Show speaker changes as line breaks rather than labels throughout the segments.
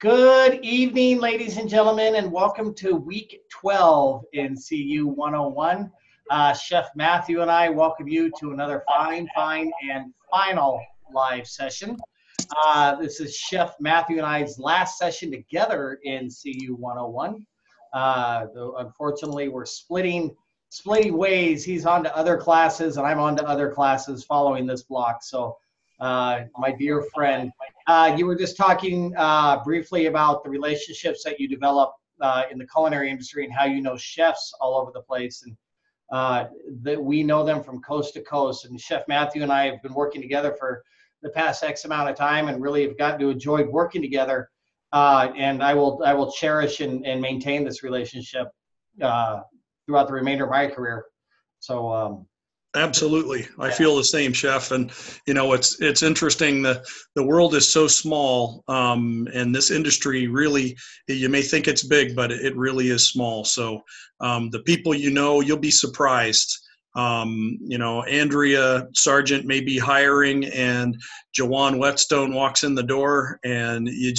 Good evening, ladies and gentlemen, and welcome to week 12 in CU 101. Chef Matthew and I welcome you to another fine, and final live session. This is Chef Matthew and I's last session together in CU 101. Though unfortunately, we're splitting ways. He's on to other classes, and I'm on to other classes following this block. So, my dear friend, you were just talking briefly about the relationships that you develop in the culinary industry and how you know chefs all over the place, and that we know them from coast to coast. And Chef Matthew and I have been working together for the past X amount of time, and really have gotten to enjoy working together. And I will cherish and maintain this relationship throughout the remainder of my career. So.
Absolutely. I feel the same, Chef. And, you know, it's interesting. The world is so small, and this industry really, you may think it's big, but it really is small. So the people you'll be surprised. Andrea Sargent may be hiring, and Jawan Whetstone walks in the door, and you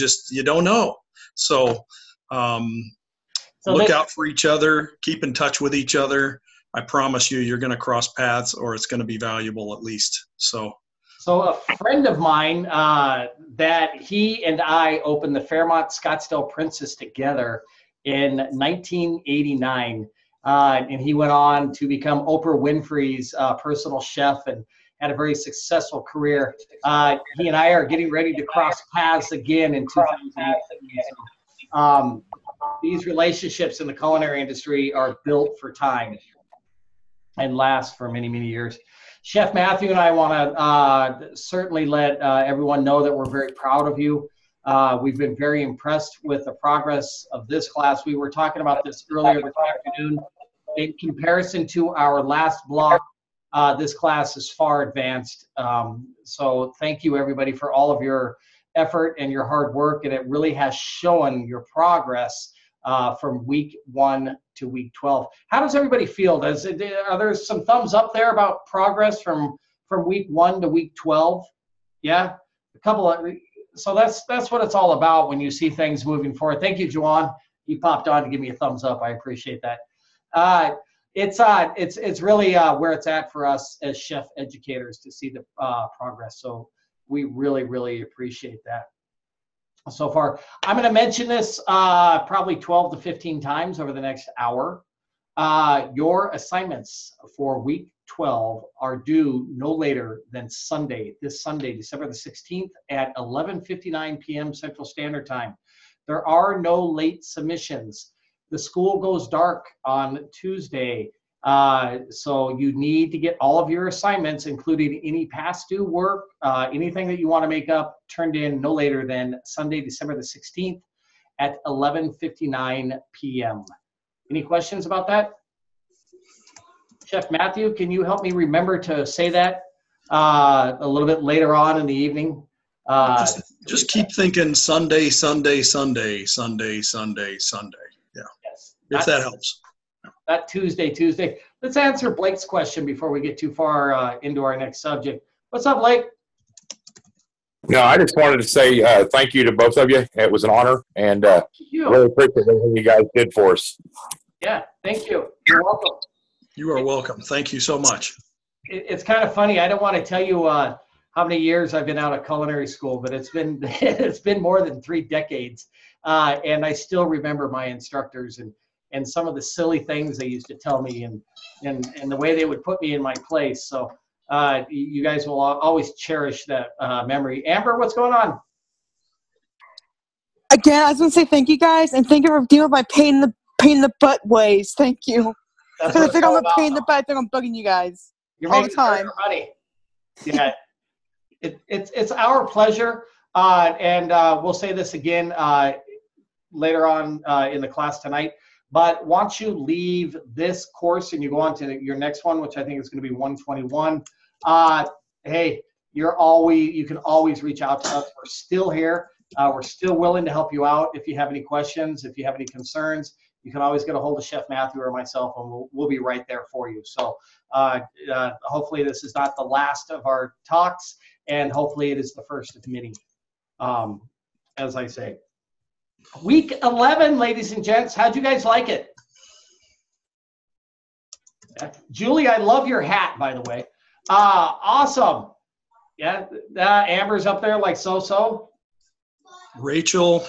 don't know. So look out for each other, keep in touch with each other. I promise you're going to cross paths, or it's going to be valuable at least. So
a friend of mine, that he and I opened the Fairmont Scottsdale Princess together in 1989. And he went on to become Oprah Winfrey's personal chef and had a very successful career. He and I are getting ready to cross paths again in 2018. These relationships in the culinary industry are built for time and last for many, many years. Chef Matthew and I want to certainly let everyone know that we're very proud of you. We've been very impressed with the progress of this class. We were talking about this earlier this afternoon. In comparison to our last block, this class is far advanced. So thank you, everybody, for all of your effort and your hard work. And it really has shown your progress from week 1 to week 12. How does everybody feel? Are there some thumbs up there about progress from week 1 to week 12? Yeah, a couple of. So that's what it's all about when you see things moving forward. Thank you, Juwan. He popped on to give me a thumbs up. I appreciate that. It's really where it's at for us as chef educators to see the progress. So we really, really appreciate that. So far, I'm going to mention this probably 12 to 15 times over the next hour. Your assignments for week 12 are due no later than this Sunday, December the 16th at 11:59 p.m. Central Standard Time. There are no late submissions. The school goes dark on Tuesday. So you need to get all of your assignments, including any past due work, anything that you want to make up, turned in no later than Sunday, December the 16th at 11:59 p.m. Any questions about that? Chef Matthew, can you help me remember to say that a little bit later on in the evening?
Just keep thinking Sunday, Sunday, Sunday, Sunday, Sunday, Sunday. Yeah, yes. If that helps.
Not Tuesday. Let's answer Blake's question before we get too far into our next subject. What's up, Blake?
No, I just wanted to say thank you to both of you. It was an honor, and really appreciate everything you guys did for us.
Yeah, thank you. You're welcome.
You are welcome. Thank you so much.
It's kind of funny. I don't want to tell you how many years I've been out of culinary school, but it's been more than 3 decades, and I still remember my instructors and some of the silly things they used to tell me and the way they would put me in my place. So you guys will always cherish that memory. Amber, what's going on?
Again, I was going to say thank you guys, and thank you for dealing with my pain in the butt ways. Thank you. Because if they don't have pain in the butt, they're bugging you guys all the time.
Yeah, it's our pleasure, and we'll say this again later on in the class tonight. But once you leave this course and you go on to your next one, which I think is going to be 121, hey, you can always reach out to us. We're still here. We're still willing to help you out. If you have any questions, if you have any concerns, you can always get a hold of Chef Matthew or myself, and we'll be right there for you. So hopefully this is not the last of our talks, and hopefully it is the first of many, as I say. Week 11, ladies and gents. How'd you guys like it? Julie, I love your hat, by the way. Awesome. Yeah, Amber's up there like so-so.
Rachel,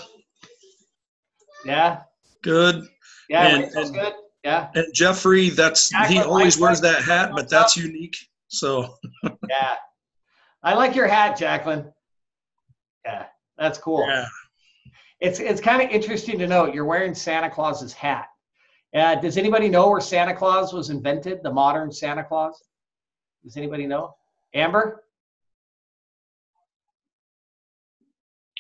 Yeah.
good.
Yeah,
And-
Rachel's good. Yeah.
And Jeffrey, he
Jacqueline
always
likes
wears
that.
that hat, but that's unique. So
Yeah. I like your hat, Jacqueline. Yeah, that's cool.
yeah,
It's kind of interesting to note you're wearing Santa Claus's hat. Does anybody know where Santa Claus was invented, the modern Santa Claus? Does anybody know? Amber?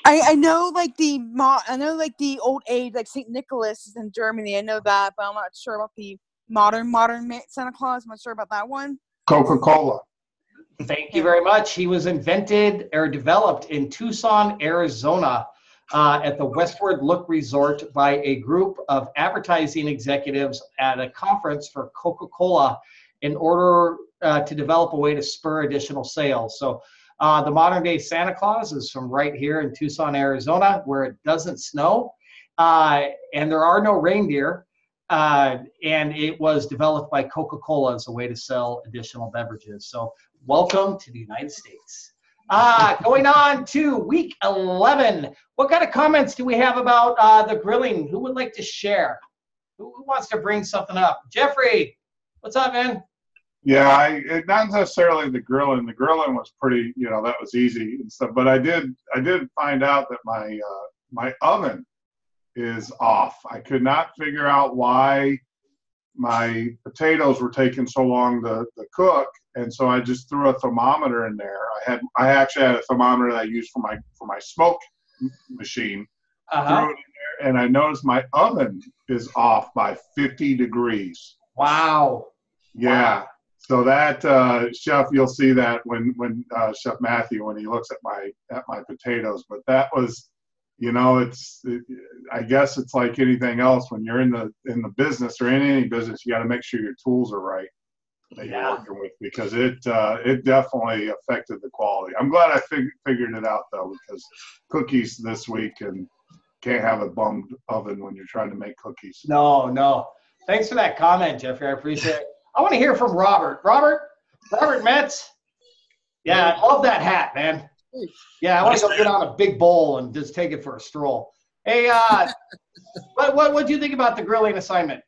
I know like the old age, like St. Nicholas is in Germany. I know that, but I'm not sure about the modern Santa Claus. I'm not sure about that one.
Coca-Cola.
Thank you very much. He was invented or developed in Tucson, Arizona, at the Westward Look Resort by a group of advertising executives at a conference for Coca-Cola in order to develop a way to spur additional sales. So the modern day Santa Claus is from right here in Tucson, Arizona, where it doesn't snow and there are no reindeer. And it was developed by Coca-Cola as a way to sell additional beverages. So welcome to the United States. Going on to week 11. What kind of comments do we have about the grilling? Who would like to share? Who wants to bring something up? Jeffrey, what's up, man?
Yeah, not necessarily the grilling. The grilling was pretty, that was easy and stuff. But I did find out that my oven is off. I could not figure out why my potatoes were taking so long to cook, and so I just threw a thermometer in there. I actually had a thermometer that I used for my smoke machine. Threw it in there, and I noticed my oven is off by 50 degrees.
Wow.
Yeah. Wow. So that Chef, you'll see that when Chef Matthew, when he looks at my potatoes. But that was, I guess it's like anything else. When you're in the business or in any business, you got to make sure your tools are right that you're working with, because it definitely affected the quality. I'm glad I figured it out though, because cookies this week, and can't have a bummed oven when you're trying to make cookies.
No. Thanks for that comment, Jeffrey. I appreciate it. I want to hear from Robert. Robert Metz. Yeah, I love that hat, man. Yeah, I want to go get on a big bowl and just take it for a stroll. Hey, what do you think about the grilling assignment?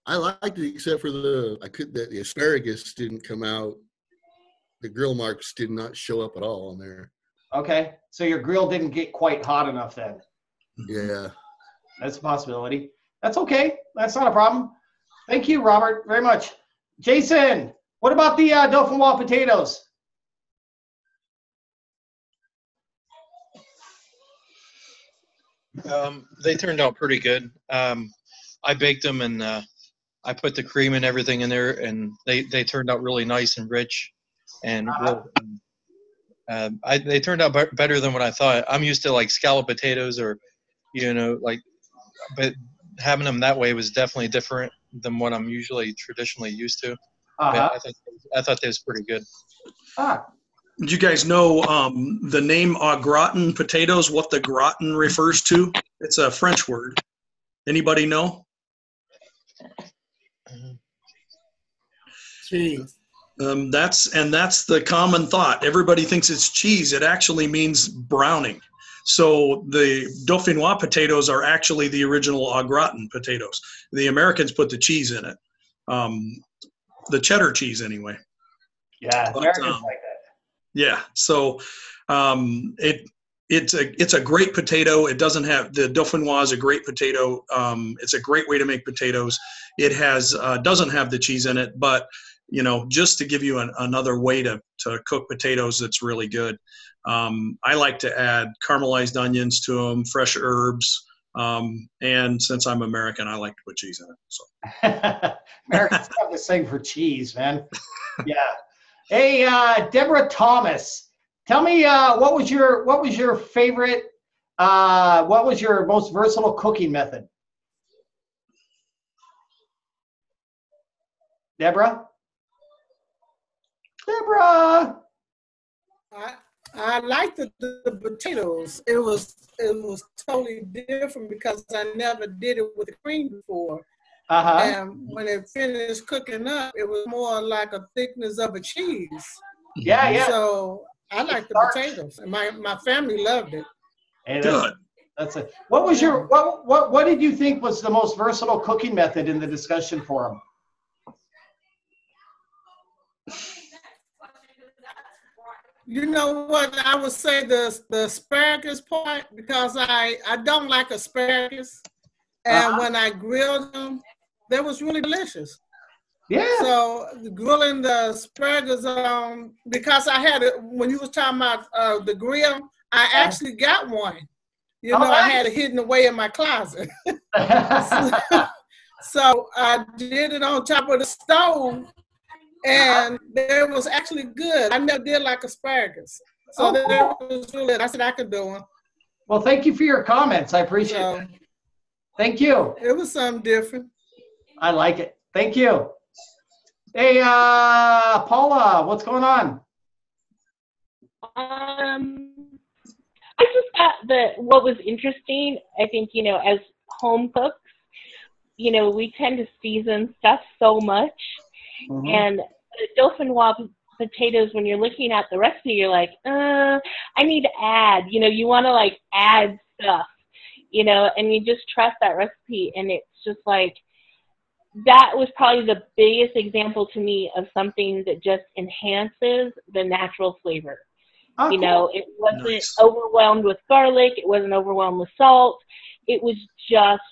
I liked it, except for the asparagus didn't come out. The grill marks did not show up at all on there.
Okay, so your grill didn't get quite hot enough then.
Yeah.
That's a possibility. That's okay. That's not a problem. Thank you, Robert, very much. Jason, what about the Dauphinoise potatoes?
They turned out pretty good. I baked them, and I put the cream and everything in there, and they turned out really nice and rich. And they turned out better than what I thought. I'm used to like scallop potatoes, or but having them that way was definitely different than what I'm usually traditionally used to. I thought they was pretty good.
Do you guys know the name au gratin potatoes, what the gratin refers to? It's a French word. Anybody know?
Cheese.
That's the common thought. Everybody thinks it's cheese. It actually means browning. So the Dauphinoise potatoes are actually the original au gratin potatoes. The Americans put the cheese in it. The cheddar cheese, anyway.
Yeah, Americans like that.
Yeah, so it's a great potato. It doesn't have, the Dauphinoise is a great potato. It's a great way to make potatoes. It has doesn't have the cheese in it, but just to give you another way to cook potatoes that's really good. I like to add caramelized onions to them, fresh herbs, and since I'm American, I like to put cheese in it. So
Americans have this thing for cheese, man. Yeah. Hey, Deborah Thomas, tell me what was your favorite? What was your most versatile cooking method? Deborah.
I liked the potatoes. It was totally different because I never did it with cream before.
Uh-huh.
And when it finished cooking up, it was more like a thickness of a cheese.
Yeah, yeah.
So I like the potatoes, and my family loved it.
Hey,
Good.
that's it. What was your what did you think was the most versatile cooking method in the discussion forum?
You know what? I would say the asparagus part, because I don't like asparagus, and when I grilled them, they was really delicious.
Yeah.
So grilling the asparagus because I had it when you was talking about the grill, I actually got one. You know, I had it hidden away in my closet. So I did it on top of the stove, and it was actually good. I never did like asparagus. So that was really good. I said I could do one.
Well, thank you for your comments. I appreciate it. Thank you.
It was something different.
I like it. Thank you. Hey, Paula, what's going on?
I just thought that what was interesting, I think, you know, as home cooks, you know, we tend to season stuff so much. Mm-hmm. And the dauphinoise potatoes, when you're looking at the recipe, you're like, I need to add, you know, you want to like add stuff, you know, and you just trust that recipe. And it's just like, that was probably the biggest example to me of something that just enhances the natural flavor. Oh, you know, it wasn't overwhelmed with garlic. It wasn't overwhelmed with salt. It was just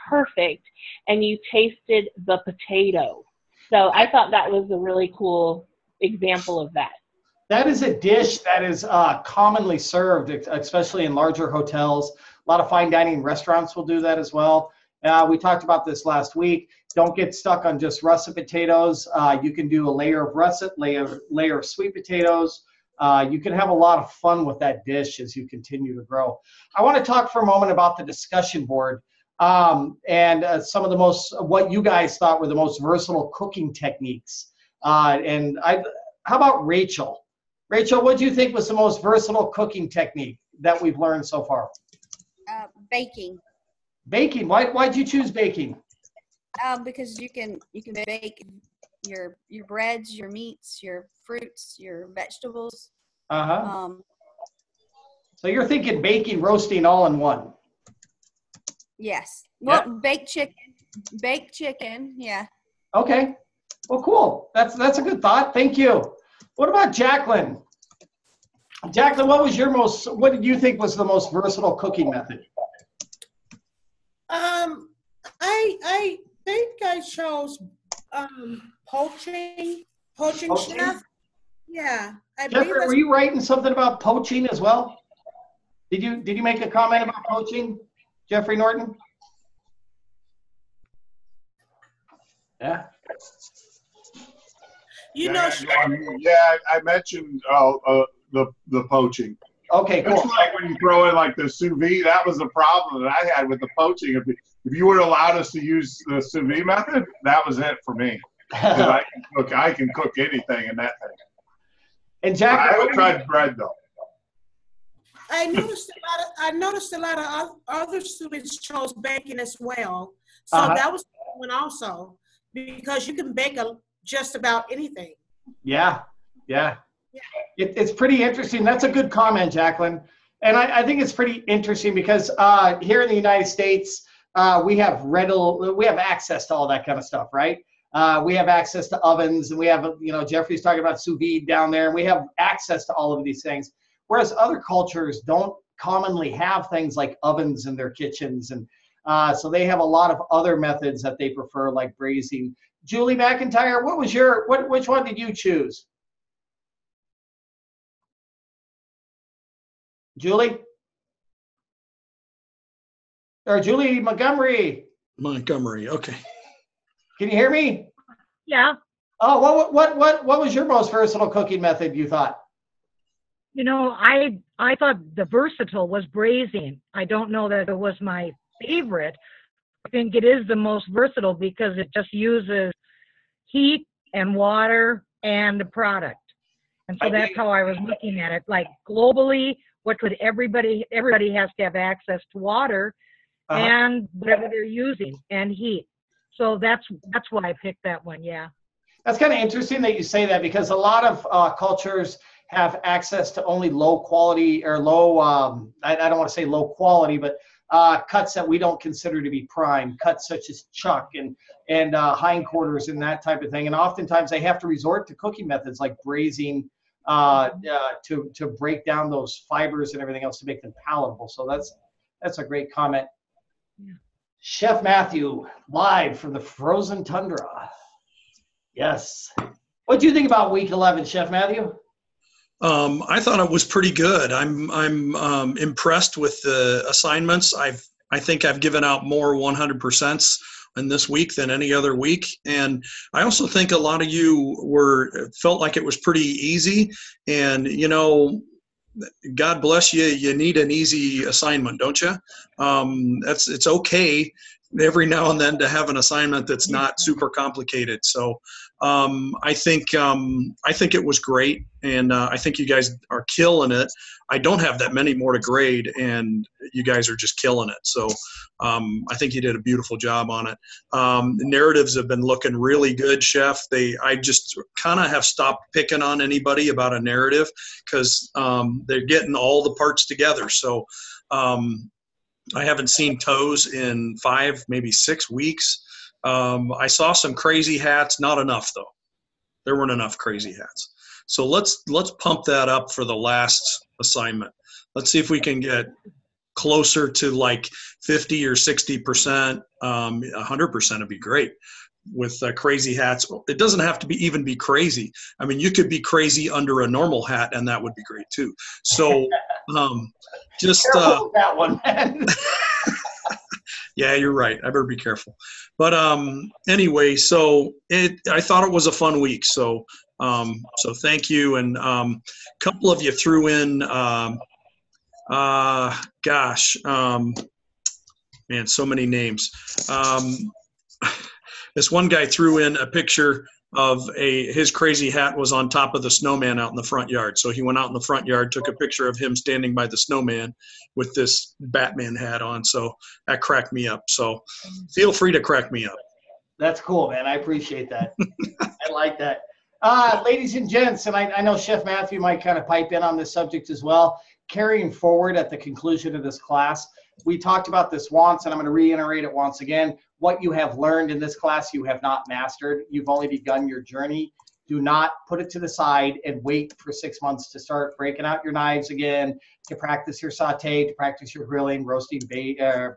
perfect. And you tasted the potato. So I thought that was a really cool example of that.
That is a dish that is commonly served, especially in larger hotels. A lot of fine dining restaurants will do that as well. We talked about this last week. Don't get stuck on just russet potatoes. You can do a layer of russet, layer of sweet potatoes. You can have a lot of fun with that dish as you continue to grow. I want to talk for a moment about the discussion board and some of the what you guys thought were the most versatile cooking techniques. How about Rachel? Rachel, what do you think was the most versatile cooking technique that we've learned so far?
Baking.
Baking. Why'd you choose baking?
Because you can bake your breads, your meats, your fruits, your vegetables.
So you're thinking baking, roasting all in one.
Yes. Well, baked chicken. Yeah.
Okay. Well, cool. That's a good thought. Thank you. What about Jacqueline? Jacqueline, what did you think was the most versatile cooking method?
I think I chose poaching, chef. Yeah.
Jeffrey, were you writing something about poaching as well? Did you make a comment about poaching, Jeffrey Norton? Yeah.
I mentioned the poaching.
Okay, cool.
It's like when you throw in like the sous vide, that was the problem that I had with the poaching. If you would have allowed us to use the sous vide method, that was it for me. I can cook anything in that thing.
And Jack,
I haven't tried bread though.
I noticed a lot of other students chose baking as well. So that was one also, because you can bake just about anything.
Yeah. It's pretty interesting. That's a good comment, Jacqueline. And I think it's pretty interesting because here in the United States, we have access to all that kind of stuff, right? We have access to ovens, and we have, Jeffrey's talking about sous vide down there, and we have access to all of these things. Whereas other cultures don't commonly have things like ovens in their kitchens. And so they have a lot of other methods that they prefer, like braising. Julie McIntyre, which one did you choose? Julie? Or Julie Montgomery?
Montgomery, okay.
Can you hear me?
Yeah.
Oh, what was your most versatile cooking method, you thought?
I thought the versatile was braising. I don't know that it was my favorite. I think it is the most versatile because it just uses heat and water and the product. And so that's how I was looking at it. Like globally, what could everybody has to have access to water and whatever they're using and heat. So that's why I picked that one. Yeah.
That's kind of interesting that you say that, because a lot of cultures have access to only low quality or low, I don't want to say low quality, but cuts that we don't consider to be prime, cuts such as chuck and hindquarters and that type of thing. And oftentimes they have to resort to cooking methods like braising to break down those fibers and everything else to make them palatable. So that's a great comment. Yeah. Chef Matthew, live from the frozen tundra. Yes. What do you think about week 11, Chef Matthew?
I thought it was pretty good. I'm impressed with the assignments. I think I've given out more 100% in this week than any other week, and I also think a lot of you felt like it was pretty easy. And you know, God bless you. You need an easy assignment, don't you? It's okay every now and then to have an assignment that's not super complicated. So I think it was great, and I think you guys are killing it. I don't have that many more to grade, and you guys are just killing it. So I think you did a beautiful job on it. The narratives have been looking really good, Chef. I just kind of have stopped picking on anybody about a narrative because they're getting all the parts together. So I haven't seen toes in 5, maybe 6 weeks. I saw some crazy hats, not enough though. There weren't enough crazy hats. So let's pump that up for the last assignment. Let's see if we can get closer to like 50 or 60%. 100% would be great with crazy hats. It doesn't have to even be crazy. I mean, you could be crazy under a normal hat, and that would be great too. So just
that one, man.
Yeah, you're right. I better be careful. But anyway, so I thought it was a fun week. So so thank you. And a couple of you threw in, man, so many names. This one guy threw in a picture of his crazy hat was on top of the snowman out in the front yard. So he went out in the front yard, took a picture of him standing by the snowman with this Batman hat on. So that cracked me up. So feel free to crack me up.
That's cool, man. I appreciate that. I like that. Ladies and gents, and I know Chef Matthew might kind of pipe in on this subject as well. Carrying forward at the conclusion of this class, we talked about this once, and I'm going to reiterate it once again. What you have learned in this class, you have not mastered. You've only begun your journey. Do not put it to the side and wait for 6 months to start breaking out your knives again, to practice your saute, to practice your grilling, roasting,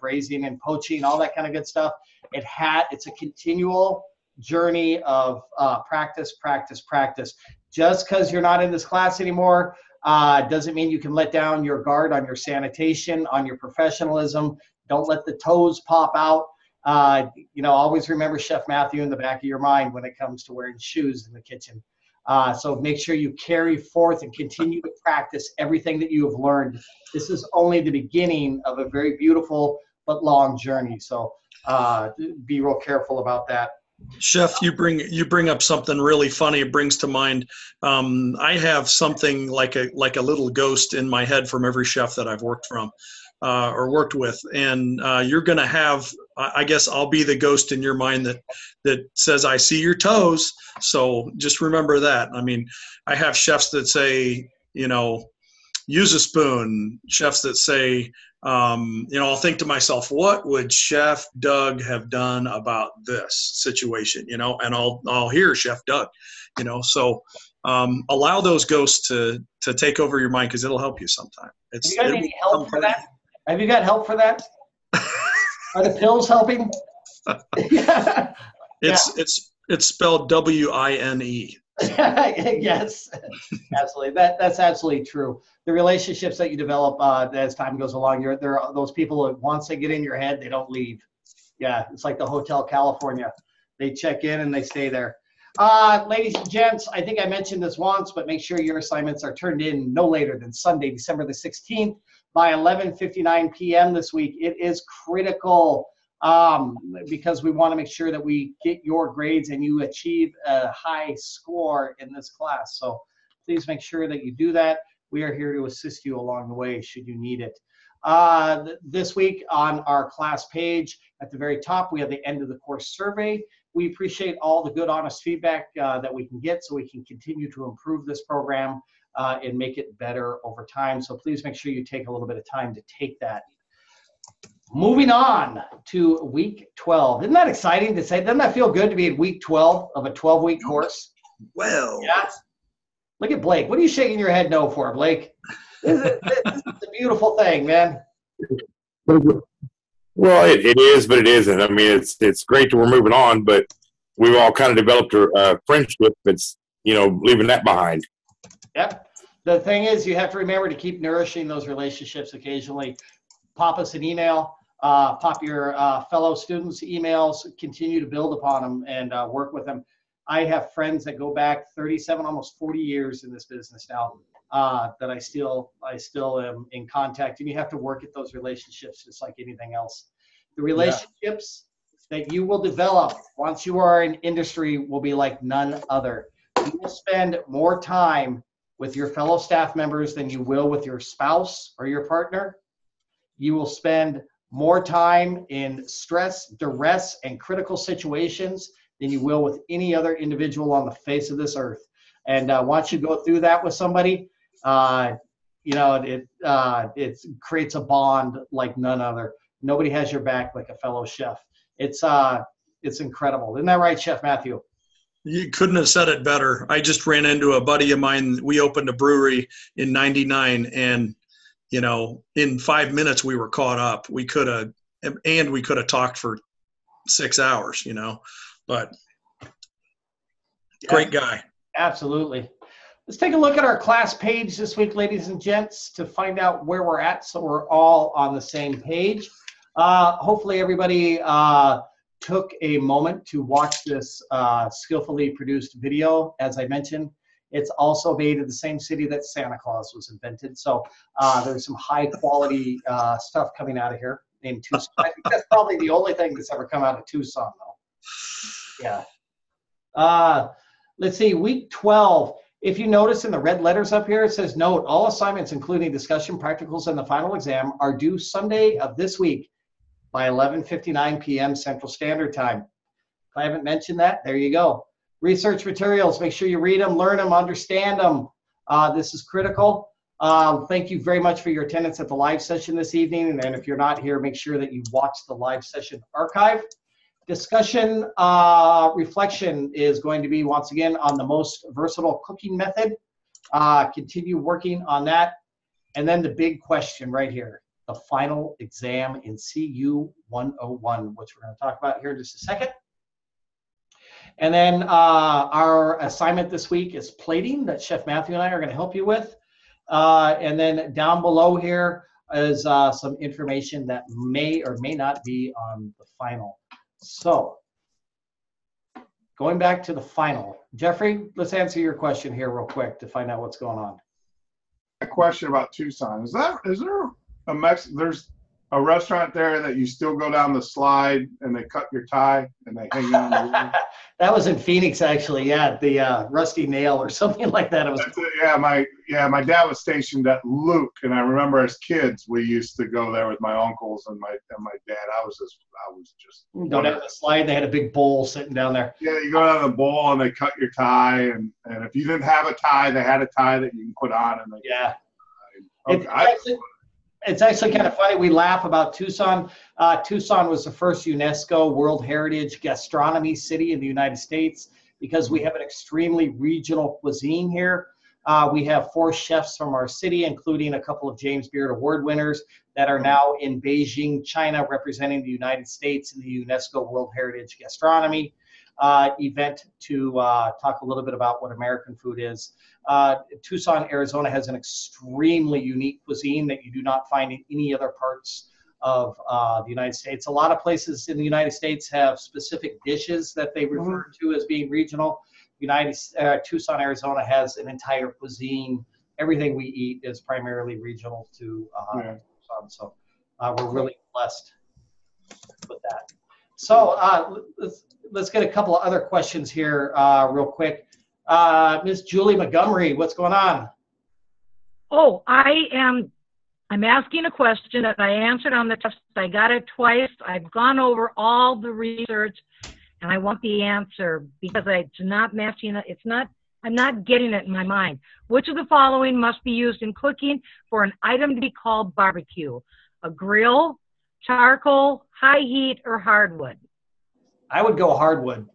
braising, and poaching, all that kind of good stuff. It's a continual journey of practice, practice, practice. Just because you're not in this class anymore doesn't mean you can let down your guard on your sanitation, on your professionalism. Don't let the toes pop out. Always remember Chef Matthew in the back of your mind when it comes to wearing shoes in the kitchen. So make sure you carry forth and continue to practice everything that you have learned. This is only the beginning of a very beautiful but long journey. So be real careful about that.
Chef, you bring up something really funny. It brings to mind. I have something like a little ghost in my head from every chef that I've worked from or worked with, and you're going to have. I guess I'll be the ghost in your mind that says, "I see your toes." So just remember that. I mean, I have chefs that say, use a spoon. Chefs that say, I'll think to myself, what would Chef Doug have done about this situation? And I'll hear Chef Doug, So allow those ghosts to take over your mind, because it'll help you sometime.
Have you got any help for that? Have you got help for that? Are the pills helping? Yeah.
It's spelled W-I-N-E.
Yes, absolutely. That's absolutely true. The relationships that you develop as time goes along, there are those people that once they get in your head, they don't leave. Yeah, it's like the Hotel California. They check in and they stay there. Ladies and gents, I think I mentioned this once, but make sure your assignments are turned in no later than Sunday, December the 16th by 11:59 p.m. this week. It is critical because we want to make sure that we get your grades and you achieve a high score in this class. So please make sure that you do that. We are here to assist you along the way should you need it. This week on our class page at the very top, we have the end of the course survey. We appreciate all the good, honest feedback that we can get so we can continue to improve this program and make it better over time. So please make sure you take a little bit of time to take that. Moving on to week 12. Isn't that exciting to say? Doesn't that feel good to be in week 12 of a 12-week course?
Well.
Yeah. Look at Blake. What are you shaking your head no for, Blake? This is a beautiful thing, man.
Well, it is, but it isn't. I mean, it's great that we're moving on, but we've all kind of developed a friendship that's, leaving that behind.
Yep. The thing is, you have to remember to keep nourishing those relationships occasionally. Pop us an email, pop your fellow students' emails, continue to build upon them and work with them. I have friends that go back 37, almost 40 years in this business now that I still am in contact. And you have to work at those relationships just like anything else. The relationships that you will develop once you are in industry will be like none other. You will spend more time with your fellow staff members than you will with your spouse or your partner. You will spend more time in stress, duress, and critical situations than you will with any other individual on the face of this earth. And once you go through that with somebody, it creates a bond like none other. Nobody has your back like a fellow chef. It's incredible. Isn't that right, Chef Matthew?
You couldn't have said it better. I just ran into a buddy of mine. We opened a brewery in '99, and in 5 minutes we were caught up. We could have talked for 6 hours, but great guy.
Absolutely. Let's take a look at our class page this week, ladies and gents, to find out where we're at so we're all on the same page. Hopefully everybody took a moment to watch this skillfully produced video. As I mentioned, it's also made in the same city that Santa Claus was invented. So there's some high quality stuff coming out of here in Tucson. I think that's probably the only thing that's ever come out of Tucson though. Yeah. Let's see, week 12. If you notice in the red letters up here, it says, note, all assignments, including discussion, practicals, and the final exam, are due Sunday of this week by 11:59 p.m. Central Standard Time. If I haven't mentioned that, there you go. Research materials, make sure you read them, learn them, understand them. This is critical. Thank you very much for your attendance at the live session this evening. And if you're not here, make sure that you watch the live session archive. Discussion reflection is going to be, once again, on the most versatile cooking method. Continue working on that. And then the big question right here, the final exam in CU 101, which we're going to talk about here in just a second. And then our assignment this week is plating that Chef Matthew and I are going to help you with. And then down below here is some information that may or may not be on the final. So going back to the final, Jeffrey, let's answer your question here real quick to find out what's going on.
A question about Tucson. Is there there's a restaurant there that you still go down the slide and they cut your tie and they hang on the wall?
That was in Phoenix, actually. Yeah, the Rusty Nail or something like that. It was.
My dad was stationed at Luke, and I remember as kids we used to go there with my uncles and my dad. I was just.
Go down the slide. They had a big bowl sitting down there.
Yeah, you go down the bowl and they cut your tie, and if you didn't have a tie, they had a tie that you can put on. And
it's actually kind of funny. We laugh about Tucson. Tucson was the first UNESCO World Heritage gastronomy city in the United States because we have an extremely regional cuisine here. We have 4 chefs from our city, including a couple of James Beard Award winners that are now in Beijing, China, representing the United States in the UNESCO World Heritage Gastronomy event to talk a little bit about what American food is. Tucson, Arizona has an extremely unique cuisine that you do not find in any other parts of the United States. A lot of places in the United States have specific dishes that they refer to as being regional. Tucson, Arizona has an entire cuisine. Everything we eat is primarily regional to Tucson. So we're really blessed with that. So let's get a couple of other questions here real quick. Miss Julie Montgomery, what's going on?
Oh, I'm asking a question that I answered on the test. I got it twice. I've gone over all the research, and I want the answer because it's not matching. I'm not getting it in my mind. Which of the following must be used in cooking for an item to be called barbecue? A grill, charcoal, high heat, or hardwood?
I would go hardwood.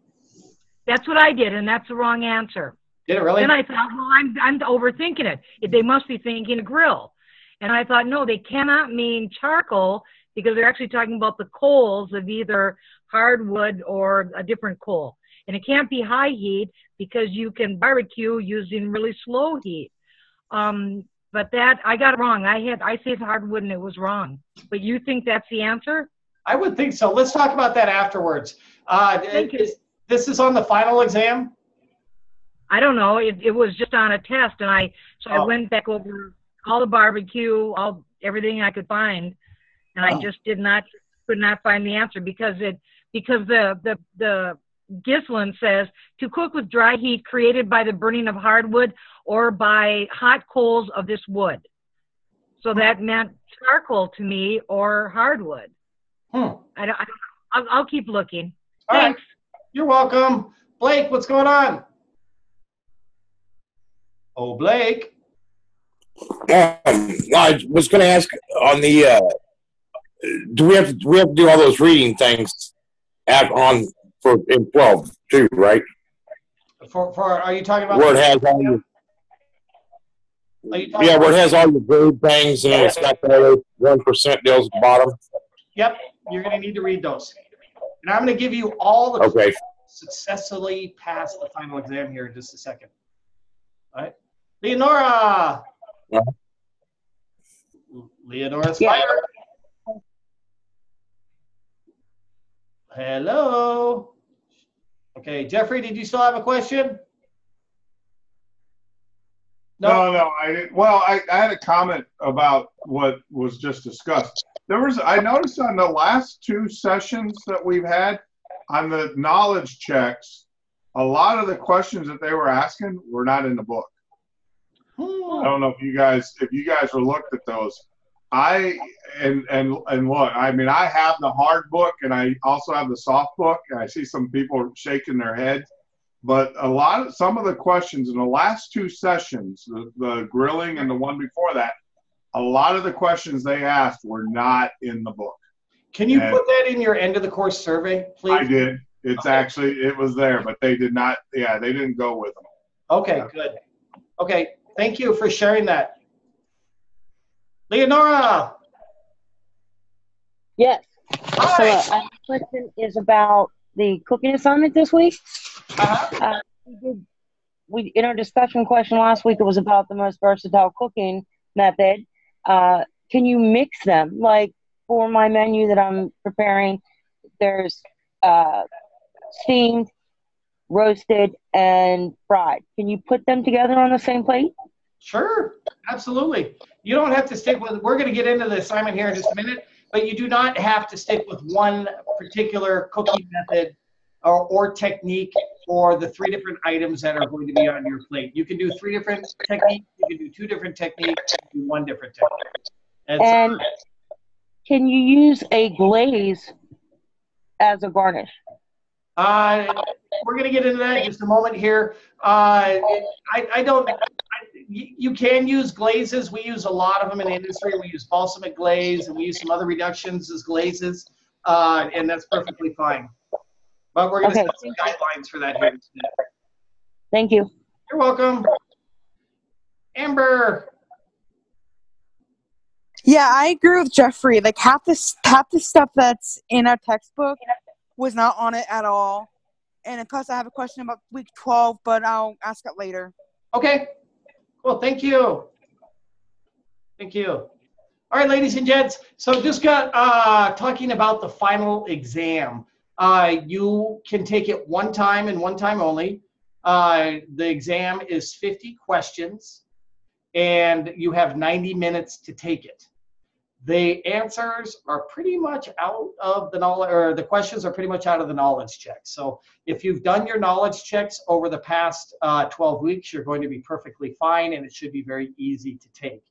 That's what I did, and that's the wrong answer.
Did it really?
Then I thought, well, I'm overthinking it. They must be thinking a grill. And I thought, no, they cannot mean charcoal because they're actually talking about the coals of either hardwood or a different coal. And it can't be high heat because you can barbecue using really slow heat. But that, I got it wrong. I said hardwood and it was wrong. But you think that's the answer?
I would think so. Let's talk about that afterwards. This is on the final exam?
I don't know. It was just on a test, and I went back over all the barbecue, everything I could find, and I just could not find the answer because the Gislin says to cook with dry heat created by the burning of hardwood or by hot coals of this wood. So that meant charcoal to me or hardwood. I don't know. I'll keep looking.
All
Thanks.
Right. You're welcome. Blake, what's going on? Oh, Blake.
I was going to ask on the, do we have to do all those reading things in 12 too, right?
Are you talking about
where it has all your, where it has all your grade things and it's got the 1% deals at the bottom?
Yep, you're going to need to read those. And I'm going to give you all the successfully passed the final exam here in just a second. All right. Leonora. Leonora Spider. Hello. Okay, Jeffrey, did you still have a question?
No, I didn't. Well, I had a comment about what was just discussed. I noticed on the last two sessions that we've had on the knowledge checks, a lot of the questions that they were asking were not in the book. I don't know if you guys have looked at those. And look, I mean, I have the hard book and I also have the soft book. And I see some people shaking their heads, but some of the questions in the last two sessions, the grilling and the one before that, a lot of the questions they asked were not in the book.
Can you put that in your end of the course survey, please?
I did. It was there, but they did not. Yeah, they didn't go with them.
Okay, good. Okay, thank you for sharing that. Leonora.
Yes. Hi. So my question is about the cooking assignment this week. In our discussion question last week, it was about the most versatile cooking method. Can you mix them? Like for my menu that I'm preparing, there's steamed, roasted, and fried. Can you put them together on the same plate?
Sure, absolutely. You don't have to stick with, we're going to get into the assignment here in just a minute, but you do not have to stick with one particular cooking method or technique for the 3 different items that are going to be on your plate. You can do 3 different techniques, you can do 2 different techniques, you can do 1 different technique.
And can you use a glaze as a garnish?
We're going to get into that in just a moment here. You can use glazes. We use a lot of them in the industry. We use balsamic glaze, and we use some other reductions as glazes, and that's perfectly fine. But we're going to set some guidelines for that here today.
Thank you.
You're welcome. Amber.
Yeah, I agree with Jeffrey. Like half the stuff that's in our textbook was not on it at all. And plus, I have a question about week 12, but I'll ask it later.
Okay. Cool. Thank you. Thank you. All right, ladies and gents. So just got talking about the final exam. You can take it one time and one time only. The exam is 50 questions, and you have 90 minutes to take it. the answers are pretty much out of the knowledge, or the questions are pretty much out of the knowledge checks. So if you've done your knowledge checks over the past 12 weeks, you're going to be perfectly fine, and it should be very easy to take.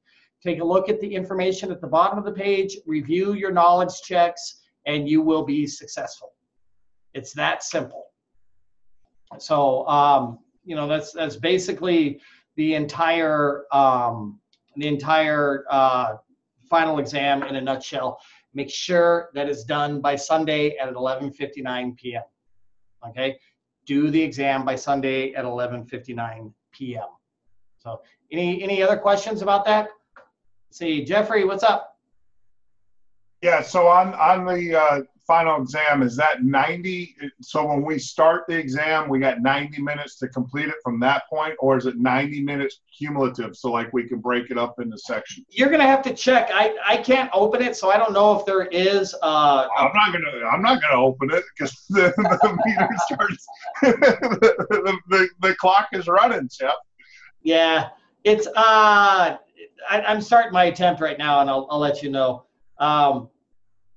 Take a look at the information at the bottom of the page, review your knowledge checks, and you will be successful. It's that simple. So, you know, that's basically the entire final exam in a nutshell. Make sure that it's done by Sunday at 11:59 p.m. Okay, do the exam by Sunday at 11:59 p.m. So, any other questions about that? Let's see, Jeffrey, what's up?
Yeah, so on the final exam, is that 90? So when we start the exam, we got 90 minutes to complete it from that point, or is it 90 minutes cumulative? So like we can break it up into sections.
You're gonna have to check. I can't open it, so I don't know if there is.
I'm not gonna open it because the meter starts. the clock is running, Jeff.
Yeah, it's. I'm starting my attempt right now, and I'll let you know.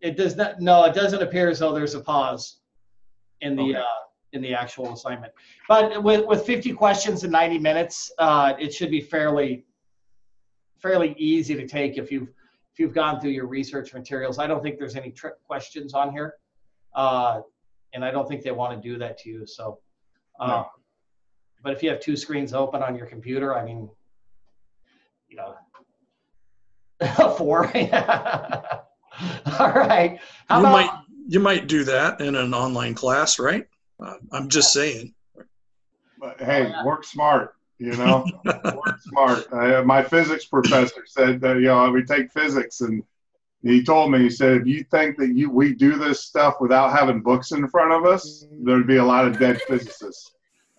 It does not. No, it doesn't appear as though there's a pause in the actual assignment. But with 50 questions in 90 minutes, it should be fairly easy to take if you've gone through your research materials. I don't think there's any trick questions on here, and I don't think they want to do that to you. So,
No.
But if you have two screens open on your computer, I mean, you know, 4. All right.
You might do that in an online class, right? I'm just saying.
But hey, work smart, you know. Work smart. My physics professor said that, you know, we take physics, and he told me, he said, if you think that we do this stuff without having books in front of us, there'd be a lot of dead physicists.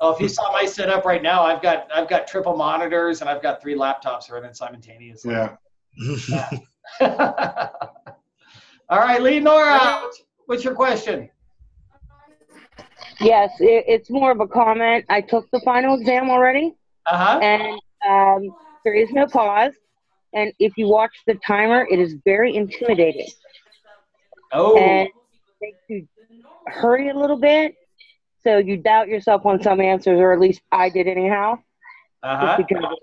Oh, if you saw my setup right now, I've got triple monitors, and I've got 3 laptops running simultaneously.
Yeah.
All right, Leonora, what's your question?
Yes, it's more of a comment. I took the final exam already, and there is no pause. And if you watch the timer, it is very intimidating.
Oh.
And it makes you hurry a little bit, so you doubt yourself on some answers, or at least I did anyhow. Just because of that.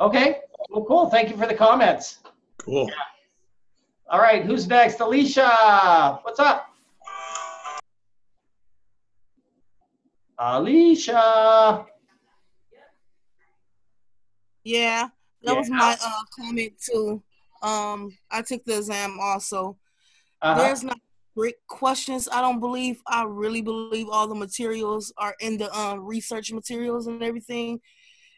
Okay. Well, cool. Thank you for the comments.
Cool.
Yeah. All right. Who's next? Alicia. What's up? Alicia.
Yeah, that was my comment too. I took the exam also. There's not great questions. I don't believe. I really believe all the materials are in the research materials and everything.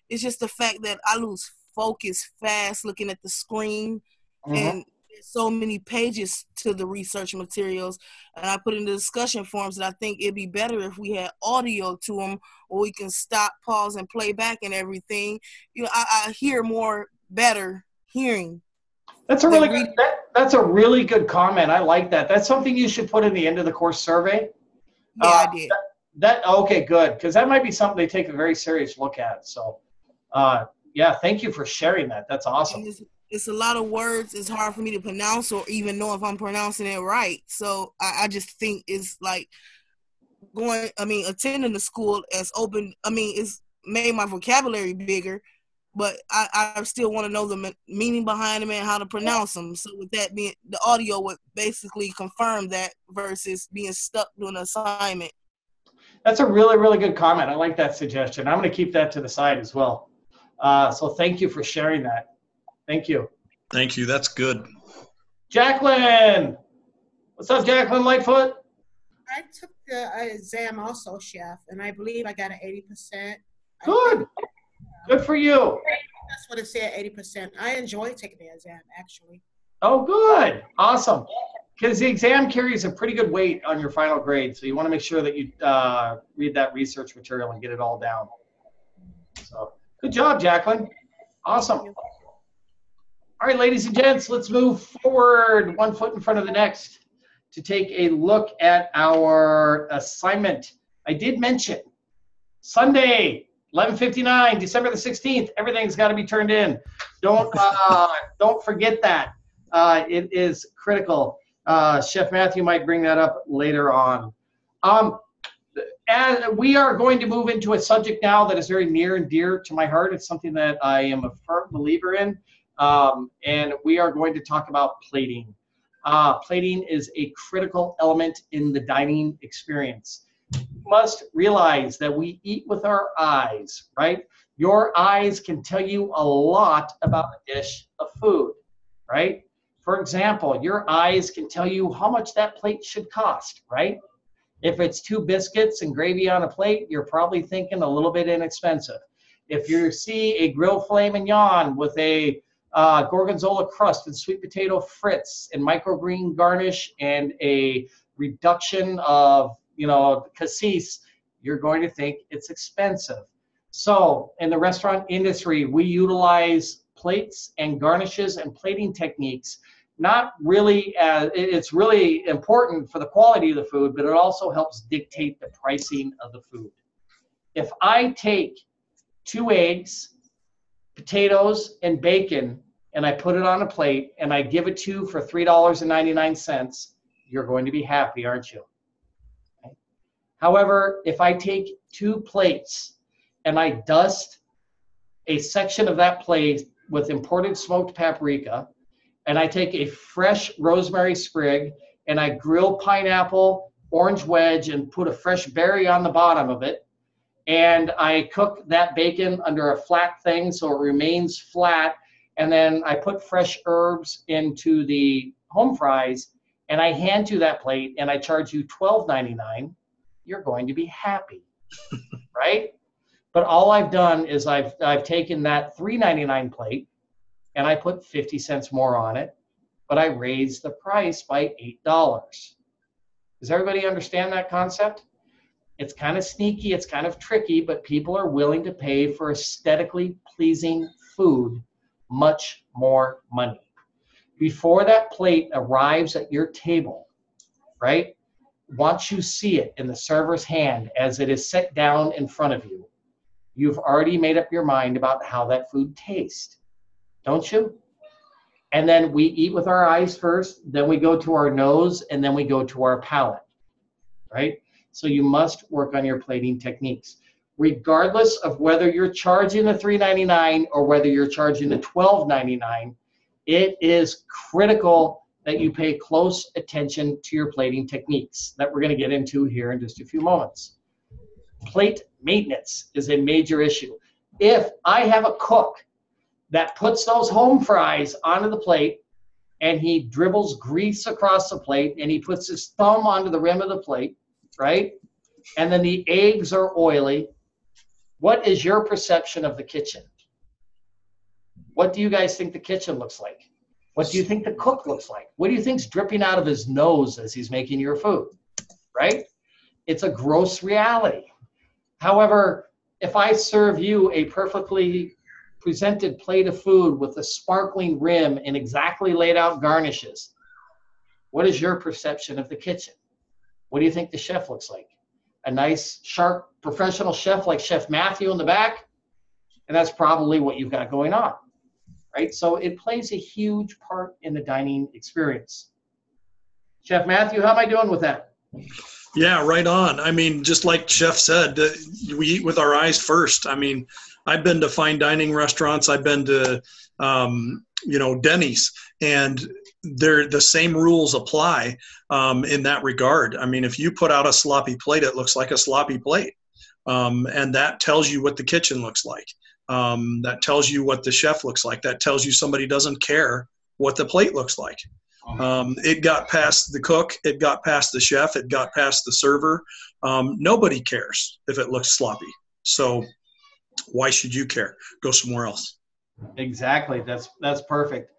It's just the fact that I lose focus fast looking at the screen, and there's so many pages to the research materials. And I put in the discussion forums that I think it'd be better if we had audio to them, or we can stop, pause, and play back and everything. You know, I hear more better hearing.
That's a really good. That's a really good comment. I like that. That's something you should put in the end of the course survey.
Yeah, I did.
Okay, good, because that might be something they take a very serious look at. So, yeah, thank you for sharing that. That's awesome.
It's a lot of words. It's hard for me to pronounce or even know if I'm pronouncing it right. So I just think it's like attending the school as open. It's made my vocabulary bigger, but I still want to know the meaning behind them and how to pronounce them. So with that being, the audio would basically confirm that versus being stuck doing an assignment.
That's a really, really good comment. I like that suggestion. I'm going to keep that to the side as well. So thank you for sharing that. Thank you.
Thank you. That's good.
Jacqueline. What's up, Jacqueline Lightfoot?
I took the exam also, Chef, and I believe I got an 80%.
Good. Good for you.
That's what it said, 80%. I enjoyed taking the exam, actually.
Oh, good. Awesome. Because the exam carries a pretty good weight on your final grade, so you want to make sure that you read that research material and get it all down. So, good job, Jacqueline. Awesome. All right, ladies and gents, let's move forward 1 foot in front of the next to take a look at our assignment. I did mention Sunday, 11:59, December the 16th. Everything's got to be turned in. Don't forget that. It is critical. Chef Matthew might bring that up later on. And we are going to move into a subject now that is very near and dear to my heart. It's something that I am a firm believer in. And we are going to talk about plating. Plating is a critical element in the dining experience. You must realize that we eat with our eyes, right? Your eyes can tell you a lot about a dish of food, right? For example, your eyes can tell you how much that plate should cost, right? If it's 2 biscuits and gravy on a plate, you're probably thinking a little bit inexpensive. If you see a grilled filet mignon with a gorgonzola crust and sweet potato frites and microgreen garnish and a reduction of, cassis, you're going to think it's expensive. So in the restaurant industry, we utilize plates and garnishes and plating techniques. Not really, it's really important for the quality of the food, but it also helps dictate the pricing of the food. If I take 2 eggs, potatoes, and bacon, and I put it on a plate, and I give it to you for $3.99, you're going to be happy, aren't you? Okay. However, if I take 2 plates and I dust a section of that plate with imported smoked paprika, and I take a fresh rosemary sprig and I grill pineapple, orange wedge, and put a fresh berry on the bottom of it, and I cook that bacon under a flat thing so it remains flat, and then I put fresh herbs into the home fries, and I hand you that plate and I charge you $12.99, you're going to be happy, right? But all I've done is I've taken that $3.99 plate and I put 50 cents more on it, but I raised the price by $8. Does everybody understand that concept? It's kind of sneaky, it's kind of tricky, but people are willing to pay for aesthetically pleasing food much more money. Before that plate arrives at your table, right? Once you see it in the server's hand as it is set down in front of you, you've already made up your mind about how that food tastes, don't you? And then we eat with our eyes first, then we go to our nose, and then we go to our palate, right? So you must work on your plating techniques. Regardless of whether you're charging the $3.99 or whether you're charging the $12.99, it is critical that you pay close attention to your plating techniques that we're going to get into here in just a few moments. Plate maintenance is a major issue. If I have a cook that puts those home fries onto the plate and he dribbles grease across the plate and he puts his thumb onto the rim of the plate, right? And then the eggs are oily. What is your perception of the kitchen? What do you guys think the kitchen looks like? What do you think the cook looks like? What do you think's dripping out of his nose as he's making your food, right? It's a gross reality. However, if I serve you a perfectly presented plate of food with a sparkling rim and exactly laid out garnishes, what is your perception of the kitchen? What do you think the chef looks like? A nice, sharp, professional chef like Chef Matthew in the back? And that's probably what you've got going on, right? So it plays a huge part in the dining experience. Chef Matthew, how am I doing with that?
Yeah, right on. I mean, just like Chef said, we eat with our eyes first. I mean, I've been to fine dining restaurants. I've been to, Denny's, and the same rules apply in that regard. I mean, if you put out a sloppy plate, it looks like a sloppy plate. And that tells you what the kitchen looks like. That tells you what the chef looks like. That tells you somebody doesn't care what the plate looks like. It got past the cook. It got past the chef. It got past the server. Nobody cares if it looks sloppy. So why should you care? Go somewhere else.
Exactly. That's perfect.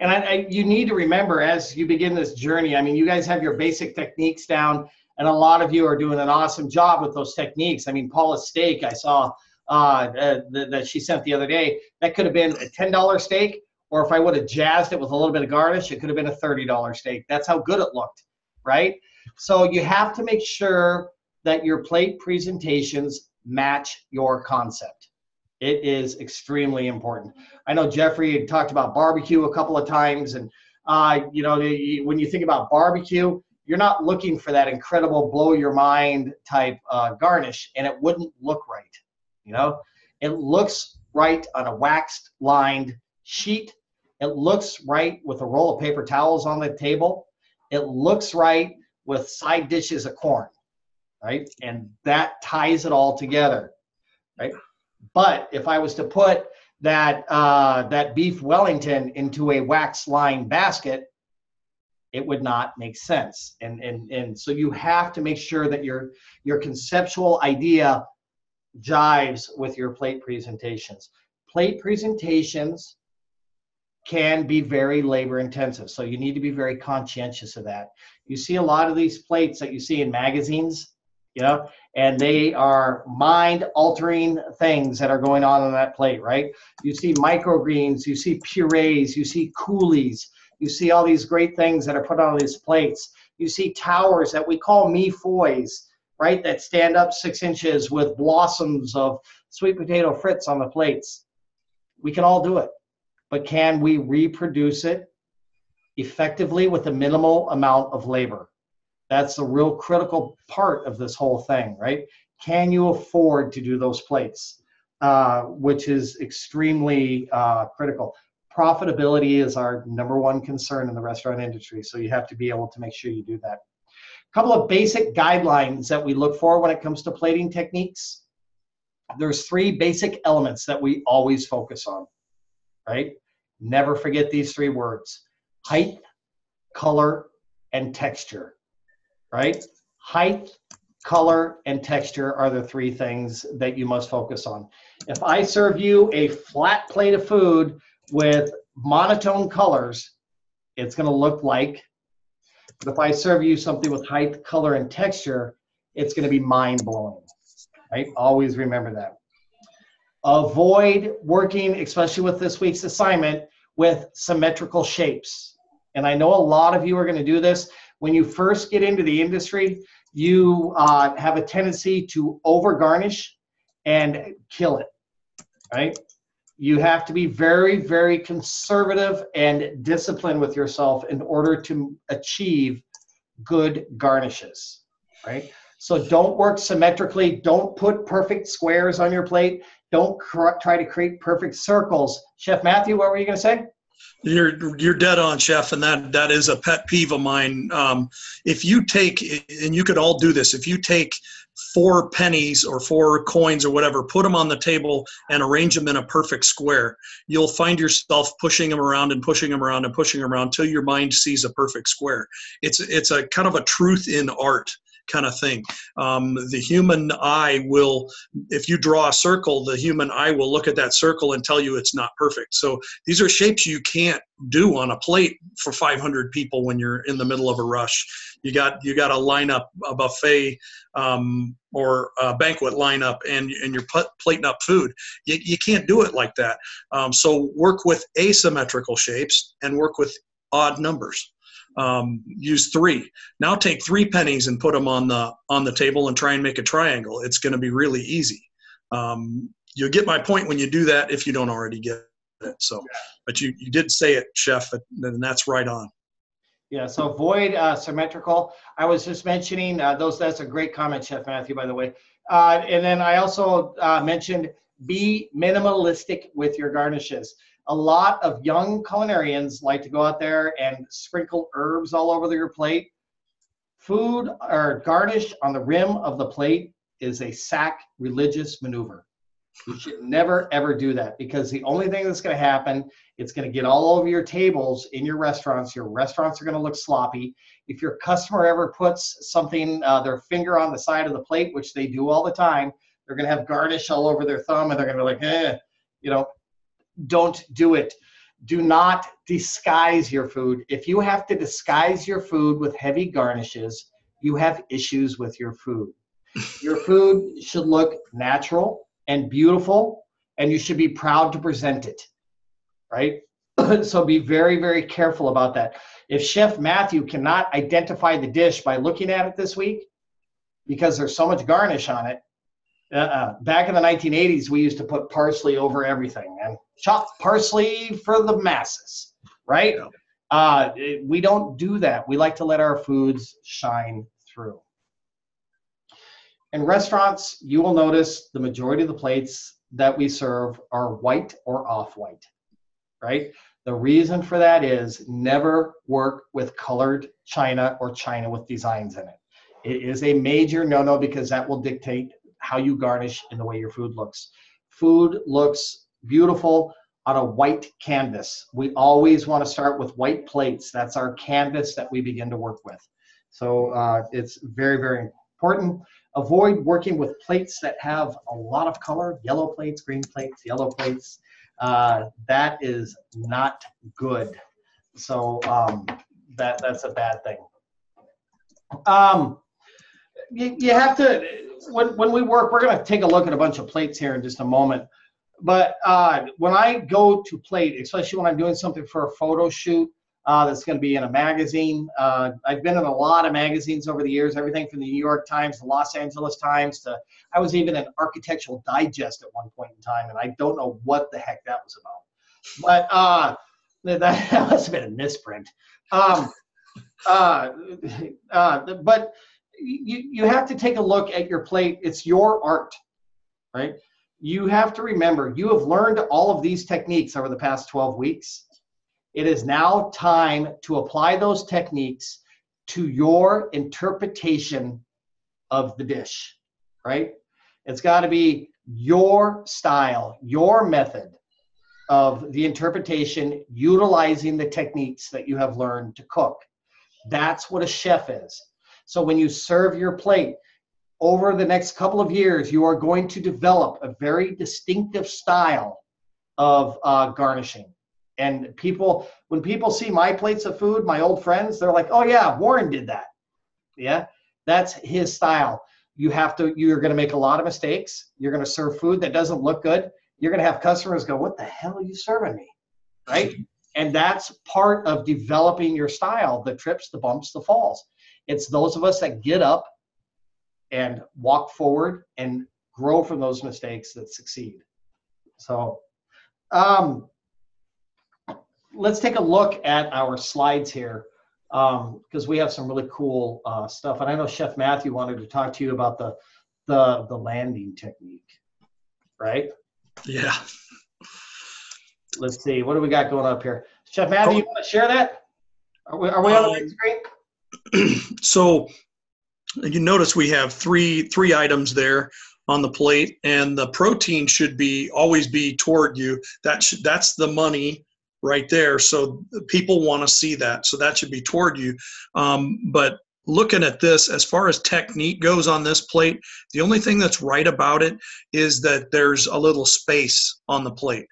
And you need to remember as you begin this journey, I mean, you guys have your basic techniques down, and a lot of you are doing an awesome job with those techniques. I mean, Paula's steak, I saw that she sent the other day, that could have been a $10 steak, or if I would have jazzed it with a little bit of garnish, it could have been a $30 steak. That's how good it looked, right? So you have to make sure that your plate presentations match your concept. It is extremely important. I know Jeffrey had talked about barbecue a couple of times, and You know, when you think about barbecue, you're not looking for that incredible blow your mind type garnish, and it wouldn't look right. You know, it looks right on a waxed lined sheet. It looks right with a roll of paper towels on the table. It looks right with side dishes of corn, right? And that ties it all together, right? But if I was to put that that beef Wellington into a wax lined basket, it would not make sense. And so you have to make sure that your conceptual idea jives with your plate presentations. Plate presentations can be very labor intensive, so you need to be very conscientious of that. You see a lot of these plates that you see in magazines, you know, and they are mind altering things that are going on that plate, right? You see microgreens, you see purees, you see coulis, you see all these great things that are put on these plates. You see towers that we call mi-foys, right, that stand up 6 inches with blossoms of sweet potato frites on the plates. We can all do it, but can we reproduce it effectively with a minimal amount of labor? That's the real critical part of this whole thing, right? Can you afford to do those plates, which is extremely critical. Profitability is our #1 concern in the restaurant industry, so you have to be able to make sure you do that. A couple of basic guidelines that we look for when it comes to plating techniques. There's 3 basic elements that we always focus on, right? Never forget these 3 words: height, color, and texture, right? Height, color, and texture are the 3 things that you must focus on. If I serve you a flat plate of food with monotone colors, it's going to look like, but if I serve you something with height, color, and texture, it's going to be mind-blowing, right? Always remember that. Avoid working, especially with this week's assignment, with symmetrical shapes. And I know a lot of you are going to do this. When you first get into the industry, you have a tendency to over-garnish and kill it, right? You have to be very, very conservative and disciplined with yourself in order to achieve good garnishes, right? So don't work symmetrically. Don't put perfect squares on your plate. Don't try to create perfect circles. Chef Matthew, what were you going to say?
You're dead on, Chef, and that is a pet peeve of mine. If you take, and you could all do this, if you take 4 pennies or 4 coins or whatever, put them on the table and arrange them in a perfect square, you'll find yourself pushing them around and pushing them around and pushing them around until your mind sees a perfect square. It's a kind of a truth in art kind of thing. The human eye will, if you draw a circle, the human eye will look at that circle and tell you it's not perfect. So these are shapes you can't do on a plate for 500 people when you're in the middle of a rush. You got to line up a buffet or a banquet lineup, and you're plating up food. You can't do it like that. So work with asymmetrical shapes and work with odd numbers. Use 3. Now take 3 pennies and put them on the table and try and make a triangle. It's going to be really easy. You'll get my point when you do that if you don't already get it. So, but you did say it, Chef, and that's right on.
Yeah, so avoid symmetrical. I was just mentioning that's a great comment, Chef Matthew, by the way. And then I also mentioned be minimalistic with your garnishes. A lot of young culinarians like to go out there and sprinkle herbs all over your plate. Food or garnish on the rim of the plate is a sacrilegious maneuver. You should never, ever do that, because the only thing that's going to happen, it's going to get all over your tables in your restaurants. Your restaurants are going to look sloppy. If your customer ever puts something, their finger on the side of the plate, which they do all the time, they're going to have garnish all over their thumb, and they're going to be like, you know, don't do it. Do not disguise your food. If you have to disguise your food with heavy garnishes, you have issues with your food. Your food should look natural and beautiful, and you should be proud to present it, right? So be very, very careful about that. If Chef Matthew cannot identify the dish by looking at it this week, because there's so much garnish on it, back in the 1980s, we used to put parsley over everything and chop parsley for the masses, right? We don't do that. We like to let our foods shine through. In restaurants, you will notice the majority of the plates that we serve are white or off-white, right? The reason for that is never work with colored china or china with designs in it. It is a major no-no because that will dictate how you garnish and the way your food looks. Food looks beautiful on a white canvas. We always want to start with white plates. That's our canvas that we begin to work with. So it's very, very important. Avoid working with plates that have a lot of color, yellow plates, green plates, yellow plates. That is not good. So that's a bad thing. You have to, when we work, we're going to take a look at a bunch of plates here in just a moment. But when I go to plate, especially when I'm doing something for a photo shoot that's going to be in a magazine, I've been in a lot of magazines over the years, everything from the New York Times, the Los Angeles Times, to I was even in Architectural Digest at one point in time, and I don't know what the heck that was about. But that must have been a misprint. But you have to take a look at your plate. It's your art, right? You have to remember, you have learned all of these techniques over the past 12 weeks. It is now time to apply those techniques to your interpretation of the dish, right? It's got to be your style, your method of the interpretation, utilizing the techniques that you have learned to cook. That's what a chef is. So when you serve your plate, over the next couple of years, you are going to develop a very distinctive style of garnishing. And when people see my plates of food, my old friends, they're like, oh yeah, Warren did that. Yeah, that's his style. You're going to make a lot of mistakes. You're going to serve food that doesn't look good. You're going to have customers go, what the hell are you serving me? Right? And that's part of developing your style, the trips, the bumps, the falls. It's those of us that get up and walk forward and grow from those mistakes that succeed. So let's take a look at our slides here because we have some really cool stuff. And I know Chef Matthew wanted to talk to you about the landing technique, right?
Yeah.
Let's see, what do we got going up here? Chef Matthew, you want to share that? Are we on the big screen?
So you notice we have three items there on the plate, and the protein should always be toward you. That's the money right there. So people want to see that. So that should be toward you. But looking at this, as far as technique goes on this plate, the only thing that's right about it is that there's a little space on the plate.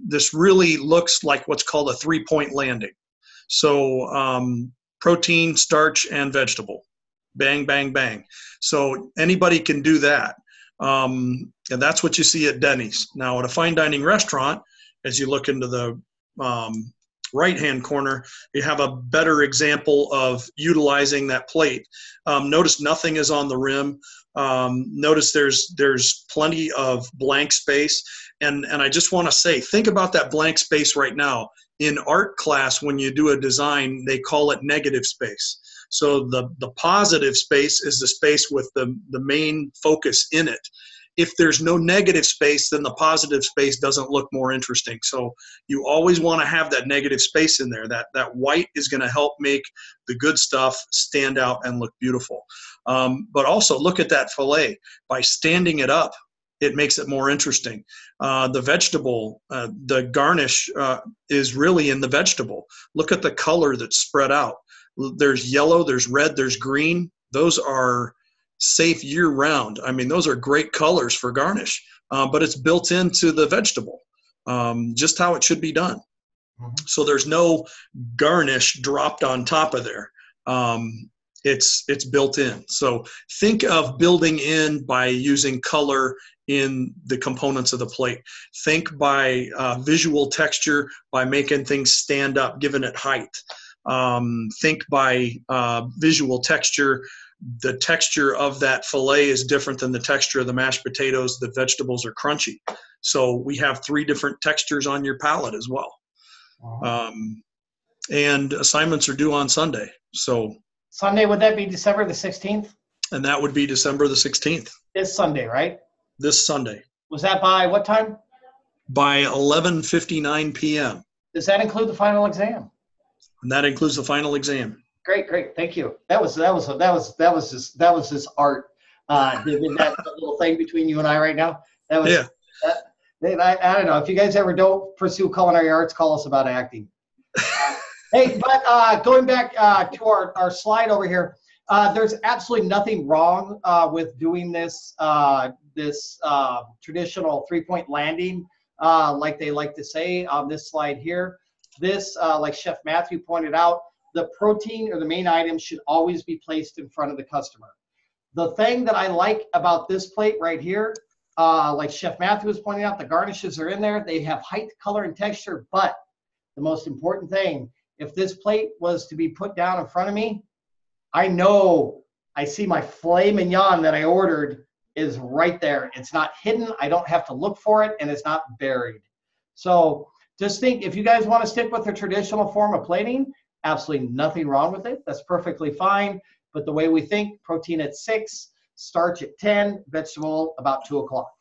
This really looks like what's called a 3-point landing. So protein, starch, and vegetable. Bang, bang, bang. So anybody can do that. And that's what you see at Denny's. Now, at a fine dining restaurant, as you look into the right-hand corner, you have a better example of utilizing that plate. Notice nothing is on the rim. Notice there's plenty of blank space. And I just want to say, think about that blank space right now. In art class, when you do a design, they call it negative space. So the positive space is the space with the main focus in it. If there's no negative space, then the positive space doesn't look more interesting. So you always want to have that negative space in there. That white is going to help make the good stuff stand out and look beautiful. But also look at that filet. By standing it up, it makes it more interesting. The vegetable, the garnish is really in the vegetable. Look at the color that's spread out. There's yellow, there's red, there's green. Those are safe year-round. I mean, those are great colors for garnish, but it's built into the vegetable, just how it should be done. Mm-hmm. So there's no garnish dropped on top of there. It's built in. So think of building in by using color in the components of the plate. Think by visual texture, by making things stand up, giving it height. Think by visual texture. The texture of that filet is different than the texture of the mashed potatoes. The vegetables are crunchy. So we have 3 different textures on your palate as well. and assignments are due on Sunday. So
Sunday, would that be December the 16th?
And that would be December the 16th.
This Sunday, right?
This Sunday.
Was that by what time?
By 11:59 p.m.
Does that include the final exam?
And that includes the final exam.
Great. Thank you. That was just art. That little thing between you and I right now. That was.
Yeah.
I don't know if you guys ever don't pursue culinary arts, call us about acting. Hey, but going back to our slide over here, there's absolutely nothing wrong with doing this traditional three-point landing, like they like to say on this slide here. This, like Chef Matthew pointed out, the protein or the main item should always be placed in front of the customer. The thing that I like about this plate right here, like Chef Matthew was pointing out, the garnishes are in there. They have height, color, and texture, but the most important thing, if this plate was to be put down in front of me, I know I see my filet mignon that I ordered is right there. It's not hidden. I don't have to look for it, and it's not buried. So just think, if you guys want to stick with the traditional form of plating, absolutely nothing wrong with it. That's perfectly fine. But the way we think, protein at 6, starch at 10, vegetable about 2 o'clock.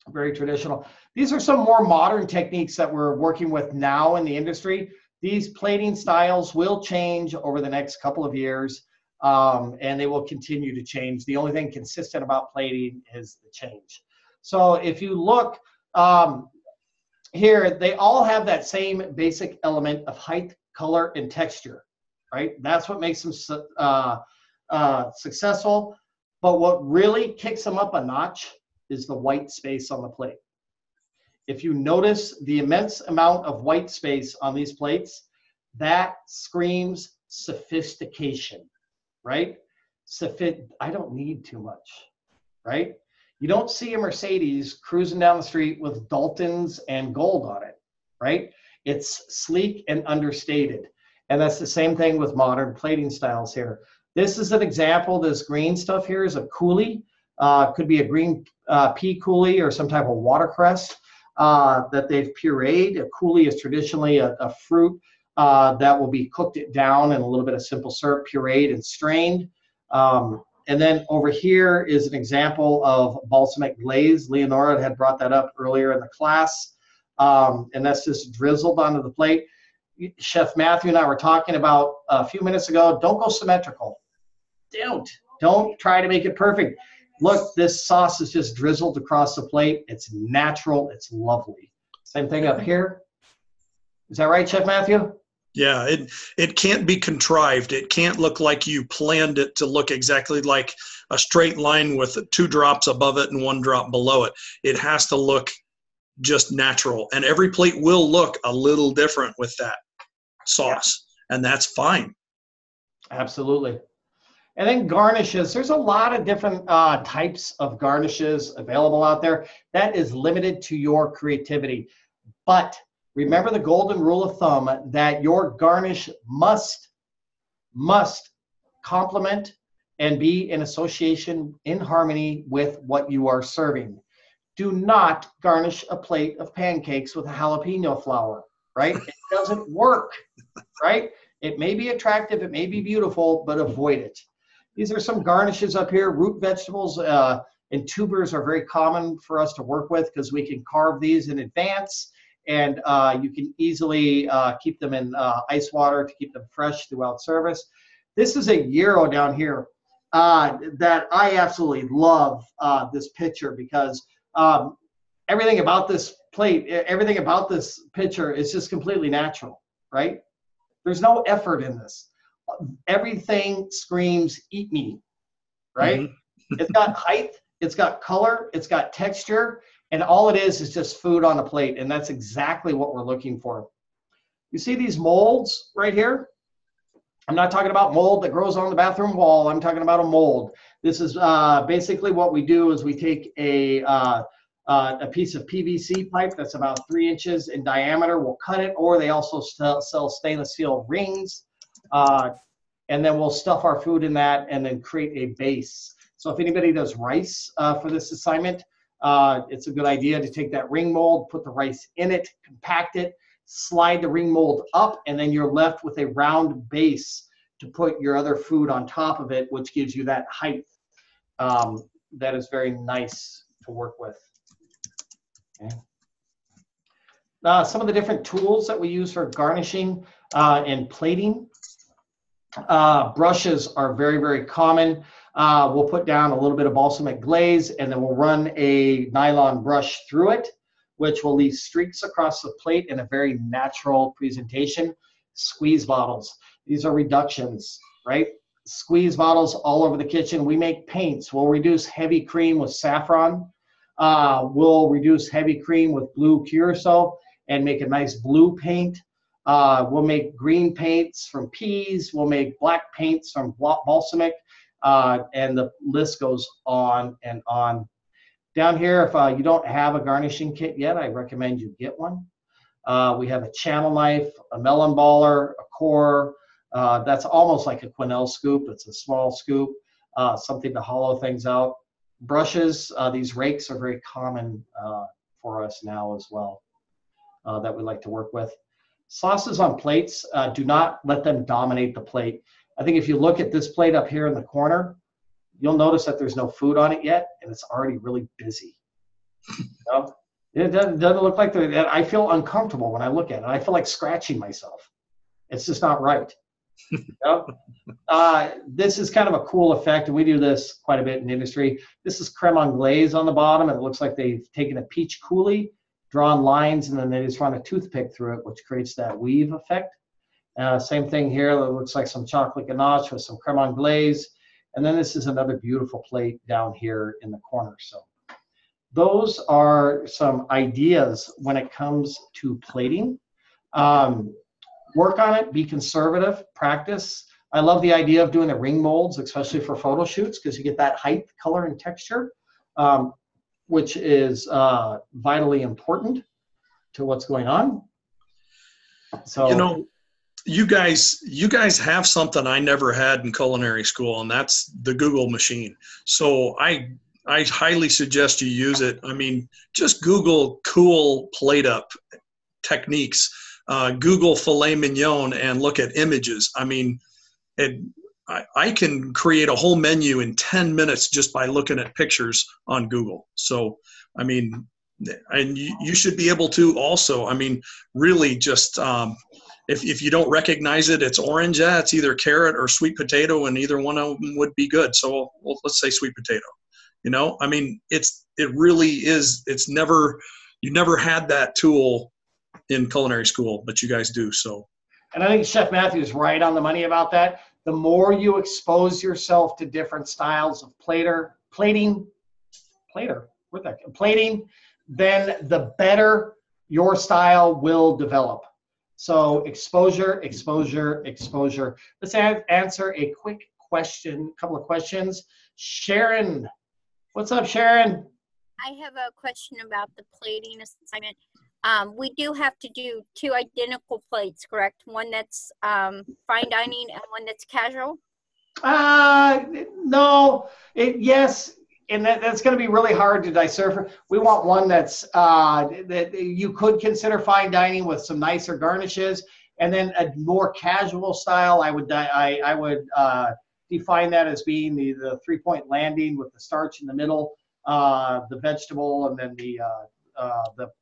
Very traditional. These are some more modern techniques that we're working with now in the industry. These plating styles will change over the next couple of years, and they will continue to change. The only thing consistent about plating is the change. So if you look here, they all have that same basic element of height, color, and texture, right? That's what makes them successful. But what really kicks them up a notch is the white space on the plate. If you notice the immense amount of white space on these plates, that screams sophistication, right? I don't need too much, right? You don't see a Mercedes cruising down the street with Daltons and gold on it, right? It's sleek and understated. And that's the same thing with modern plating styles here. This is an example. This green stuff here is a coulis. Could be a green pea coulis or some type of watercress that they've pureed. A coulis is traditionally a fruit that will be cooked it down in a little bit of simple syrup, pureed and strained. And then over here is an example of balsamic glaze. Leonora had brought that up earlier in the class. And that's just drizzled onto the plate. Chef Matthew and I were talking about a few minutes ago, don't go symmetrical. Don't try to make it perfect. Look, this sauce is just drizzled across the plate. It's natural. It's lovely. Same thing up here. Is that right, Chef Matthew?
Yeah, it can't be contrived. It can't look like you planned it to look exactly like a straight line with 2 drops above it and 1 drop below it. It has to look just natural. And every plate will look a little different with that sauce, and that's fine.
Absolutely. And then garnishes. There's a lot of different types of garnishes available out there. That is limited to your creativity. But remember the golden rule of thumb that your garnish must complement and be in association, in harmony with what you are serving. Do not garnish a plate of pancakes with a jalapeno flower, right? It doesn't work, right? It may be attractive, it may be beautiful, but avoid it. These are some garnishes up here. Root vegetables and tubers are very common for us to work with because we can carve these in advance, and you can easily keep them in ice water to keep them fresh throughout service. This is a gyro down here that I absolutely love this picture because everything about this plate, everything about this picture is just completely natural, right? There's no effort in this. Everything screams, eat me, right? Mm-hmm. It's got height, it's got color, it's got texture, and all it is just food on a plate, and that's exactly what we're looking for. You see these molds right here? I'm not talking about mold that grows on the bathroom wall. I'm talking about a mold. This is basically what we do is we take a piece of PVC pipe that's about 3 inches in diameter. We'll cut it, or they also sell stainless steel rings. And then we'll stuff our food in that and then create a base. So if anybody does rice for this assignment, it's a good idea to take that ring mold, put the rice in it, compact it, slide the ring mold up, and then you're left with a round base to put your other food on top of it, which gives you that height. That is very nice to work with. Okay. Some of the different tools that we use for garnishing and plating. Brushes are very, very common. We'll put down a little bit of balsamic glaze, and then we'll run a nylon brush through it, which will leave streaks across the plate in a very natural presentation. Squeeze bottles. These are reductions, right? Squeeze bottles all over the kitchen. We make paints. We'll reduce heavy cream with saffron. We'll reduce heavy cream with blue curacao and make a nice blue paint. We'll make green paints from peas. We'll make black paints from balsamic. And the list goes on and on. Down here, if you don't have a garnishing kit yet, I recommend you get one. We have a channel knife, a melon baller, a core. That's almost like a quenelle scoop. It's a small scoop, something to hollow things out. Brushes, these rakes are very common for us now as well, that we like to work with. Sauces on plates, do not let them dominate the plate. I think if you look at this plate up here in the corner, you'll notice that there's no food on it yet, and it's already really busy. You know? It doesn't look like I feel uncomfortable when I look at it. I feel like scratching myself. It's just not right. You know? This is kind of a cool effect, and we do this quite a bit in the industry. This is creme anglaise on the bottom, and it looks like they've taken a peach coulis, drawn lines, and then they just run a toothpick through it, which creates that weave effect. Same thing here. It looks like some chocolate ganache with some creme anglaise. And then this is another beautiful plate down here in the corner. So those are some ideas when it comes to plating. Work on it, be conservative, practice. I love the idea of doing the ring molds, especially for photo shoots, because you get that height, color, and texture, which is vitally important to what's going on. So,
you know, you guys have something I never had in culinary school, and that's the Google machine. So I highly suggest you use it. I mean, just Google cool plate up techniques. Google filet mignon and look at images. I mean, I can create a whole menu in 10 minutes just by looking at pictures on Google. So, I mean, and you should be able to also, I mean, really just, if you don't recognize it, it's orange, it's either carrot or sweet potato, and either one of them would be good. So let's say sweet potato. You know, I mean, it really is, you never had that tool in culinary school, but you guys do. So,
and I think Chef Matthew is right on the money about that. The more you expose yourself to different styles of plating, then the better your style will develop. So exposure, exposure, exposure. Let's answer a quick question, couple of questions. Sharon, what's up, Sharon?
I have a question about the plating assignment. We do have to do 2 identical plates, correct? One that's fine dining and one that's casual?
No, yes, and that's going to be really hard to decipher. We want one that's that you could consider fine dining with some nicer garnishes, and then a more casual style. I would define that as being the 3-point landing with the starch in the middle, the vegetable, and then the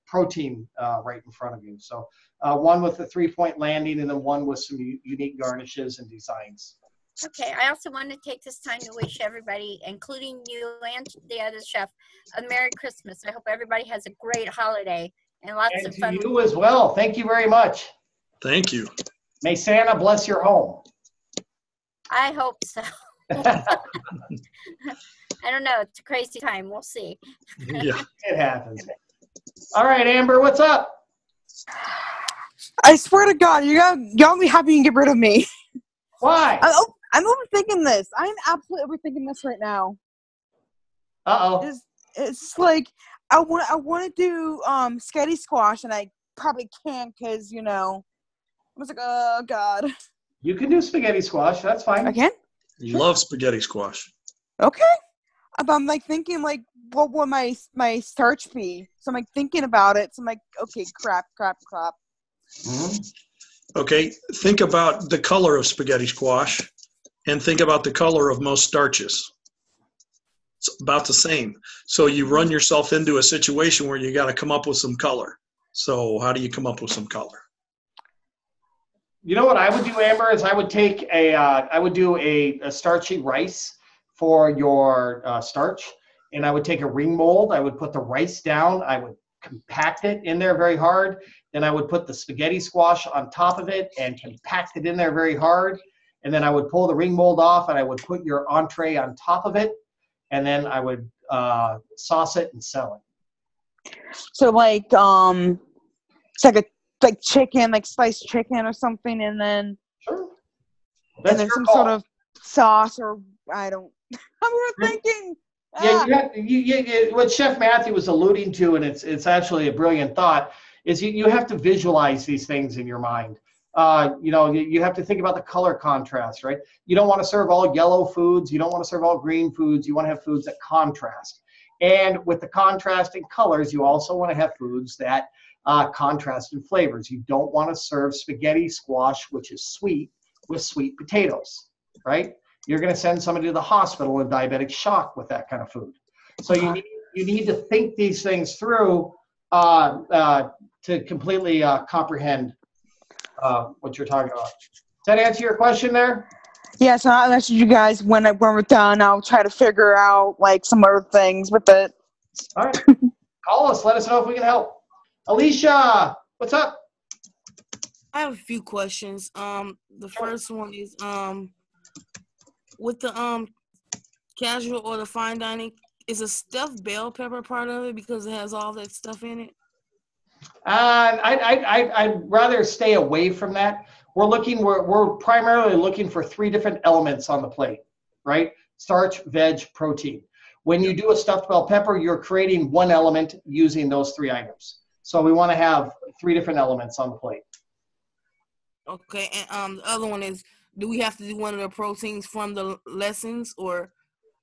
protein right in front of you. So one with the 3-point landing, and then one with some unique garnishes and designs.
Okay, I also want to take this time to wish everybody, including you and the other chef, a Merry Christmas. I hope everybody has a great holiday and lots of fun.
And to you as well. Thank you very much.
Thank you.
May Santa bless your home.
I hope so. I don't know. It's a crazy time. We'll see.
Yeah,
it happens. All right, Amber, what's up?
I swear to God, y'all be happy and get rid of me.
Why?
I'm overthinking this. I'm absolutely overthinking this right now.
Uh-oh.
It's like I want to do spaghetti squash, and I probably can't because, you know, I was like, oh God.
You can do spaghetti squash. That's fine.
I can?
Love spaghetti squash.
Okay. I'm like thinking like, what would my starch be? So I'm like thinking about it. So I'm like, okay, crap.
Okay, think about the color of spaghetti squash and think about the color of most starches. It's about the same. So you run yourself into a situation where you got to come up with some color. So how do you come up with some color?
You know what I would do, Amber, is I would take I would do a starchy rice for your starch, and I would take a ring mold. I would put the rice down. I would compact it in there very hard. Then I would put the spaghetti squash on top of it and compact it in there very hard. And then I would pull the ring mold off, and I would put your entree on top of it, and then I would sauce it and sell it.
So like it's like chicken, like spiced chicken or something, and then
sure.
And then some sort of sauce, or I don't. I'm thinking.
Yeah, what Chef Matthew was alluding to, and it's actually a brilliant thought, is you have to visualize these things in your mind. You have to think about the color contrast, right? You don't want to serve all yellow foods. You don't want to serve all green foods. You want to have foods that contrast. And with the contrasting colors, you also want to have foods that contrast in flavors. You don't want to serve spaghetti squash, which is sweet, with sweet potatoes, right? You're going to send somebody to the hospital in diabetic shock with that kind of food. So you need to think these things through to completely comprehend what you're talking about. Does that answer your question there?
Yeah, so I'll answer you guys when we're done. I'll try to figure out like some other things with it.
All right. Call us. Let us know if we can help. Alicia, what's up?
I have a few questions. The first one is with the casual or the fine dining, is a stuffed bell pepper part of it because it has all that stuff in it?
I'd rather stay away from that. We're primarily looking for 3 different elements on the plate, right? Starch, veg, protein. When you do a stuffed bell pepper, you're creating one element using those 3 items. So we want to have 3 different elements on the plate.
Okay, and the other one is, do we have to do one of the proteins from the lessons, or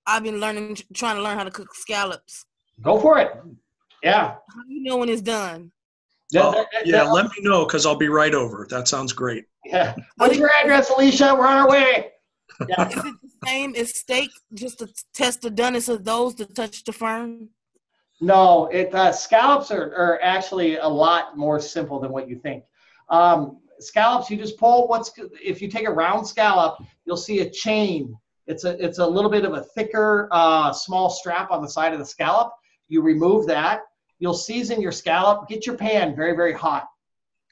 I've been trying to learn how to cook scallops.
Go for it. Yeah.
How do you know when it's done?
Let me know because I'll be right over. That sounds great.
Yeah. What's your address, Alicia? We're on our way. Yeah.
Is it the same as steak, just to test the doneness of those to touch the firm?
No, scallops are actually a lot more simple than what you think. Scallops, you just pull if you take a round scallop, you'll see a chain. It's a little bit of a thicker, small strap on the side of the scallop. You remove that. You'll season your scallop. Get your pan very, very hot.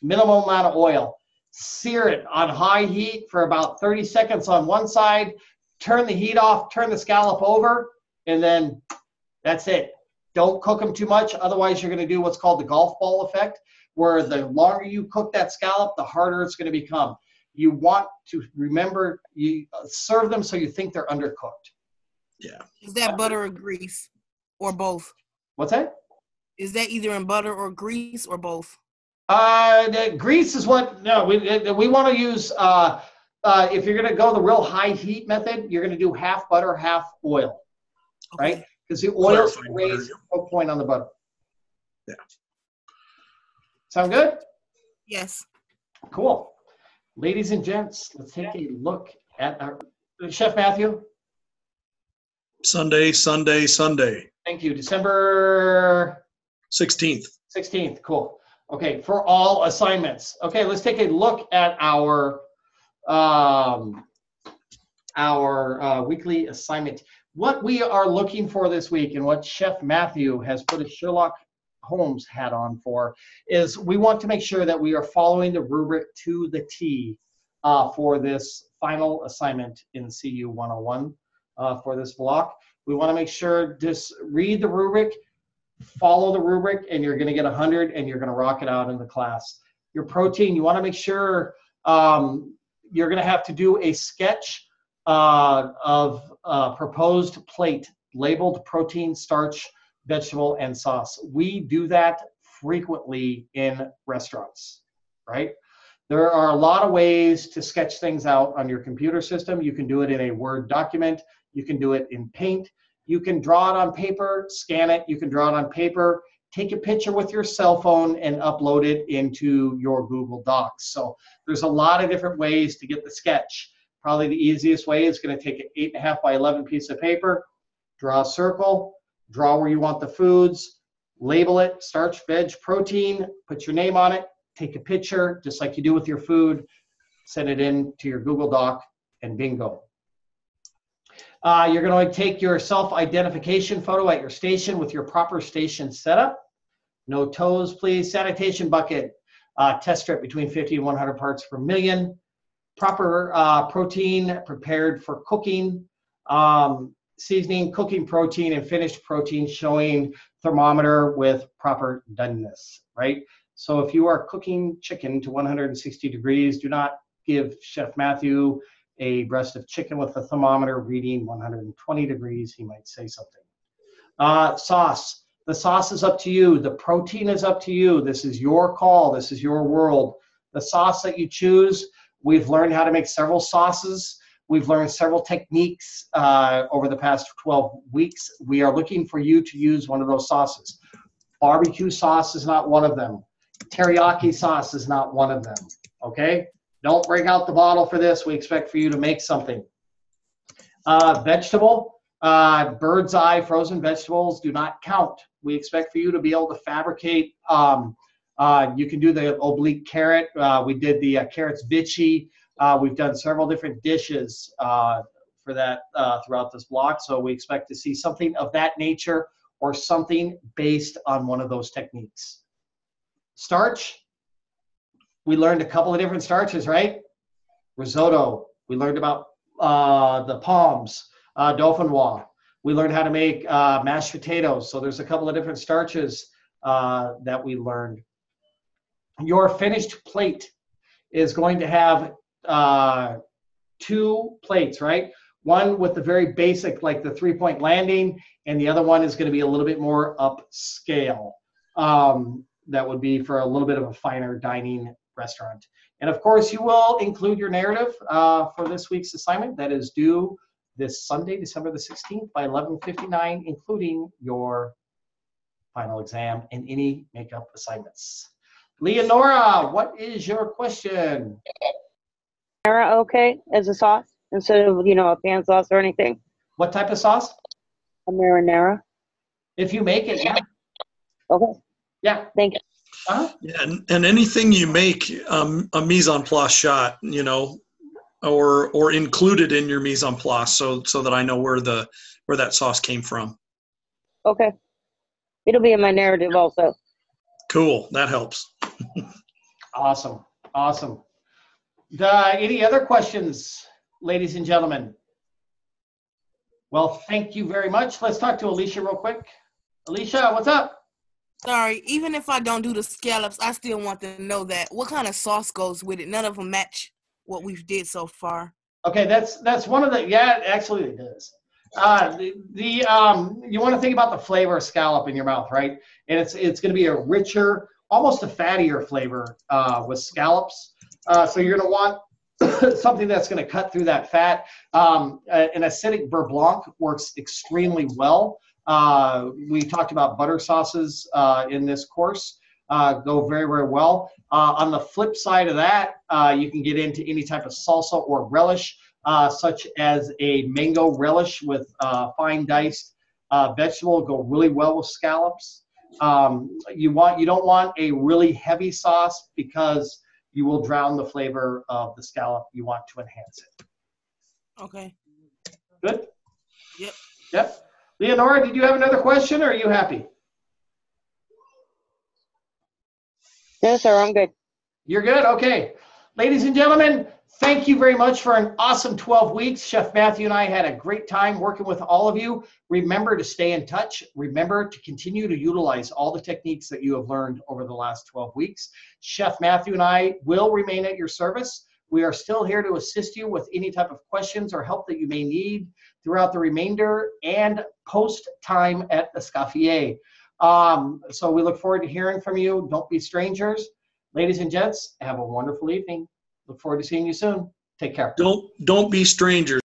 Minimum amount of oil. Sear it on high heat for about 30 seconds on one side. Turn the heat off, turn the scallop over, and then that's it. Don't cook them too much. Otherwise, you're going to do what's called the golf ball effect, where the longer you cook that scallop, the harder it's going to become. You want to remember, you serve them so you think they're undercooked.
Yeah.
Is that butter or grease, or both?
What's that?
Is that either in butter or grease, or both?
The grease is what, no, we want to use, if you're going to go the real high heat method, you're going to do half butter, half oil, right? Because the oil raise the cook point on the butter.
Yeah.
Sound good?
Yes.
Cool. Ladies and gents, let's take a look at our Chef Matthew.
Sunday.
Thank you. December
16th.
16th. Cool. Okay, for all assignments. Okay, let's take a look at our weekly assignment. What we are looking for this week, and what Chef Matthew has put his Sherlock Holmes hat on for, is we want to make sure that we are following the rubric to the T for this final assignment in CU 101 for this block. We want to make sure, just read the rubric, follow the rubric, and you're going to get 100 and you're going to rock it out in the class. Your protein, you want to make sure you're going to have to do a sketch of proposed plate labeled protein, starch, vegetable, and sauce. We do that frequently in restaurants, right? There are a lot of ways to sketch things out on your computer system. You can do it in a Word document. You can do it in Paint. You can draw it on paper, scan it. You can draw it on paper take a picture with your cell phone and upload it into your Google Docs. So there's a lot of different ways to get the sketch. Probably the easiest way is going to take an 8.5 by 11 piece of paper, draw a circle, draw where you want the foods, label it, starch, veg, protein, put your name on it, take a picture, just like you do with your food, send it in to your Google Doc, and bingo. You're going to take your self-identification photo at your station with your proper station setup. No toes, please. Sanitation bucket, test strip between 50 and 100 parts per million. Proper protein prepared for cooking. Seasoning, cooking protein, and finished protein showing thermometer with proper doneness, right? So if you are cooking chicken to 160 degrees, do not give Chef Matthew a breast of chicken with a thermometer reading 120 degrees. He might say something. Sauce. The sauce is up to you. The protein is up to you. This is your call. This is your world. The sauce that you choose, we've learned how to make several sauces. We've learned several techniques over the past 12 weeks. We are looking for you to use one of those sauces. Barbecue sauce is not one of them. Teriyaki sauce is not one of them, okay? Don't break out the bottle for this. We expect for you to make something. Vegetable, bird's eye frozen vegetables do not count. We expect for you to be able to fabricate. You can do the oblique carrot. We did the carrots vichy. We've done several different dishes for that throughout this block. So we expect to see something of that nature or something based on one of those techniques. Starch. We learned a couple of different starches, right? Risotto. We learned about the palms, dauphinoise. We learned how to make mashed potatoes. So there's a couple of different starches that we learned. Your finished plate is going to have 2 plates, right? One with the very basic, like the 3-point landing, and the other one is going to be a little bit more upscale. That would be for a little bit of a finer dining restaurant. And of course, you will include your narrative for this week's assignment that is due this Sunday, December the 16th by 11:59, including your final exam and any makeup assignments. Leonora, what is your question?
Marinara okay as a sauce instead of, a pan sauce or anything?
What type of sauce?
A marinara.
If you make it, yeah.
Okay.
Yeah.
Thank you.
Yeah, and anything you make a mise en place shot, or included in your mise en place, so that I know where that sauce came from.
Okay. It'll be in my narrative also.
Cool. That helps.
Awesome. Awesome. Any other questions, ladies and gentlemen? Well, thank you very much. Let's talk to Alicia real quick. Alicia, what's up?
Sorry, even if I don't do the scallops, I still want to know that. What kind of sauce goes with it? None of them match what we've did so far.
Okay, that's one of the, yeah, actually it does. You want to think about the flavor of scallop in your mouth, right? And it's going to be a richer, almost a fattier flavor with scallops. So you're going to want something that's going to cut through that fat. An acidic beurre blanc works extremely well. We talked about butter sauces in this course. Go very, very well. On the flip side of that, you can get into any type of salsa or relish, such as a mango relish with fine diced vegetable. Go really well with scallops. You don't want a really heavy sauce because you will drown the flavor of the scallop. You want to enhance it.
Okay.
Good?
Yep.
Yep. Leonora, did you have another question, or are you happy?
No, sir, I'm good.
You're good? Okay. Ladies and gentlemen, thank you very much for an awesome 12 weeks. Chef Matthew and I had a great time working with all of you. Remember to stay in touch. Remember to continue to utilize all the techniques that you have learned over the last 12 weeks. Chef Matthew and I will remain at your service. We are still here to assist you with any type of questions or help that you may need throughout the remainder and post time at Escoffier. So we look forward to hearing from you. Don't be strangers. Ladies and gents, have a wonderful evening. Look forward to seeing you soon. Take care.
Don't be strangers.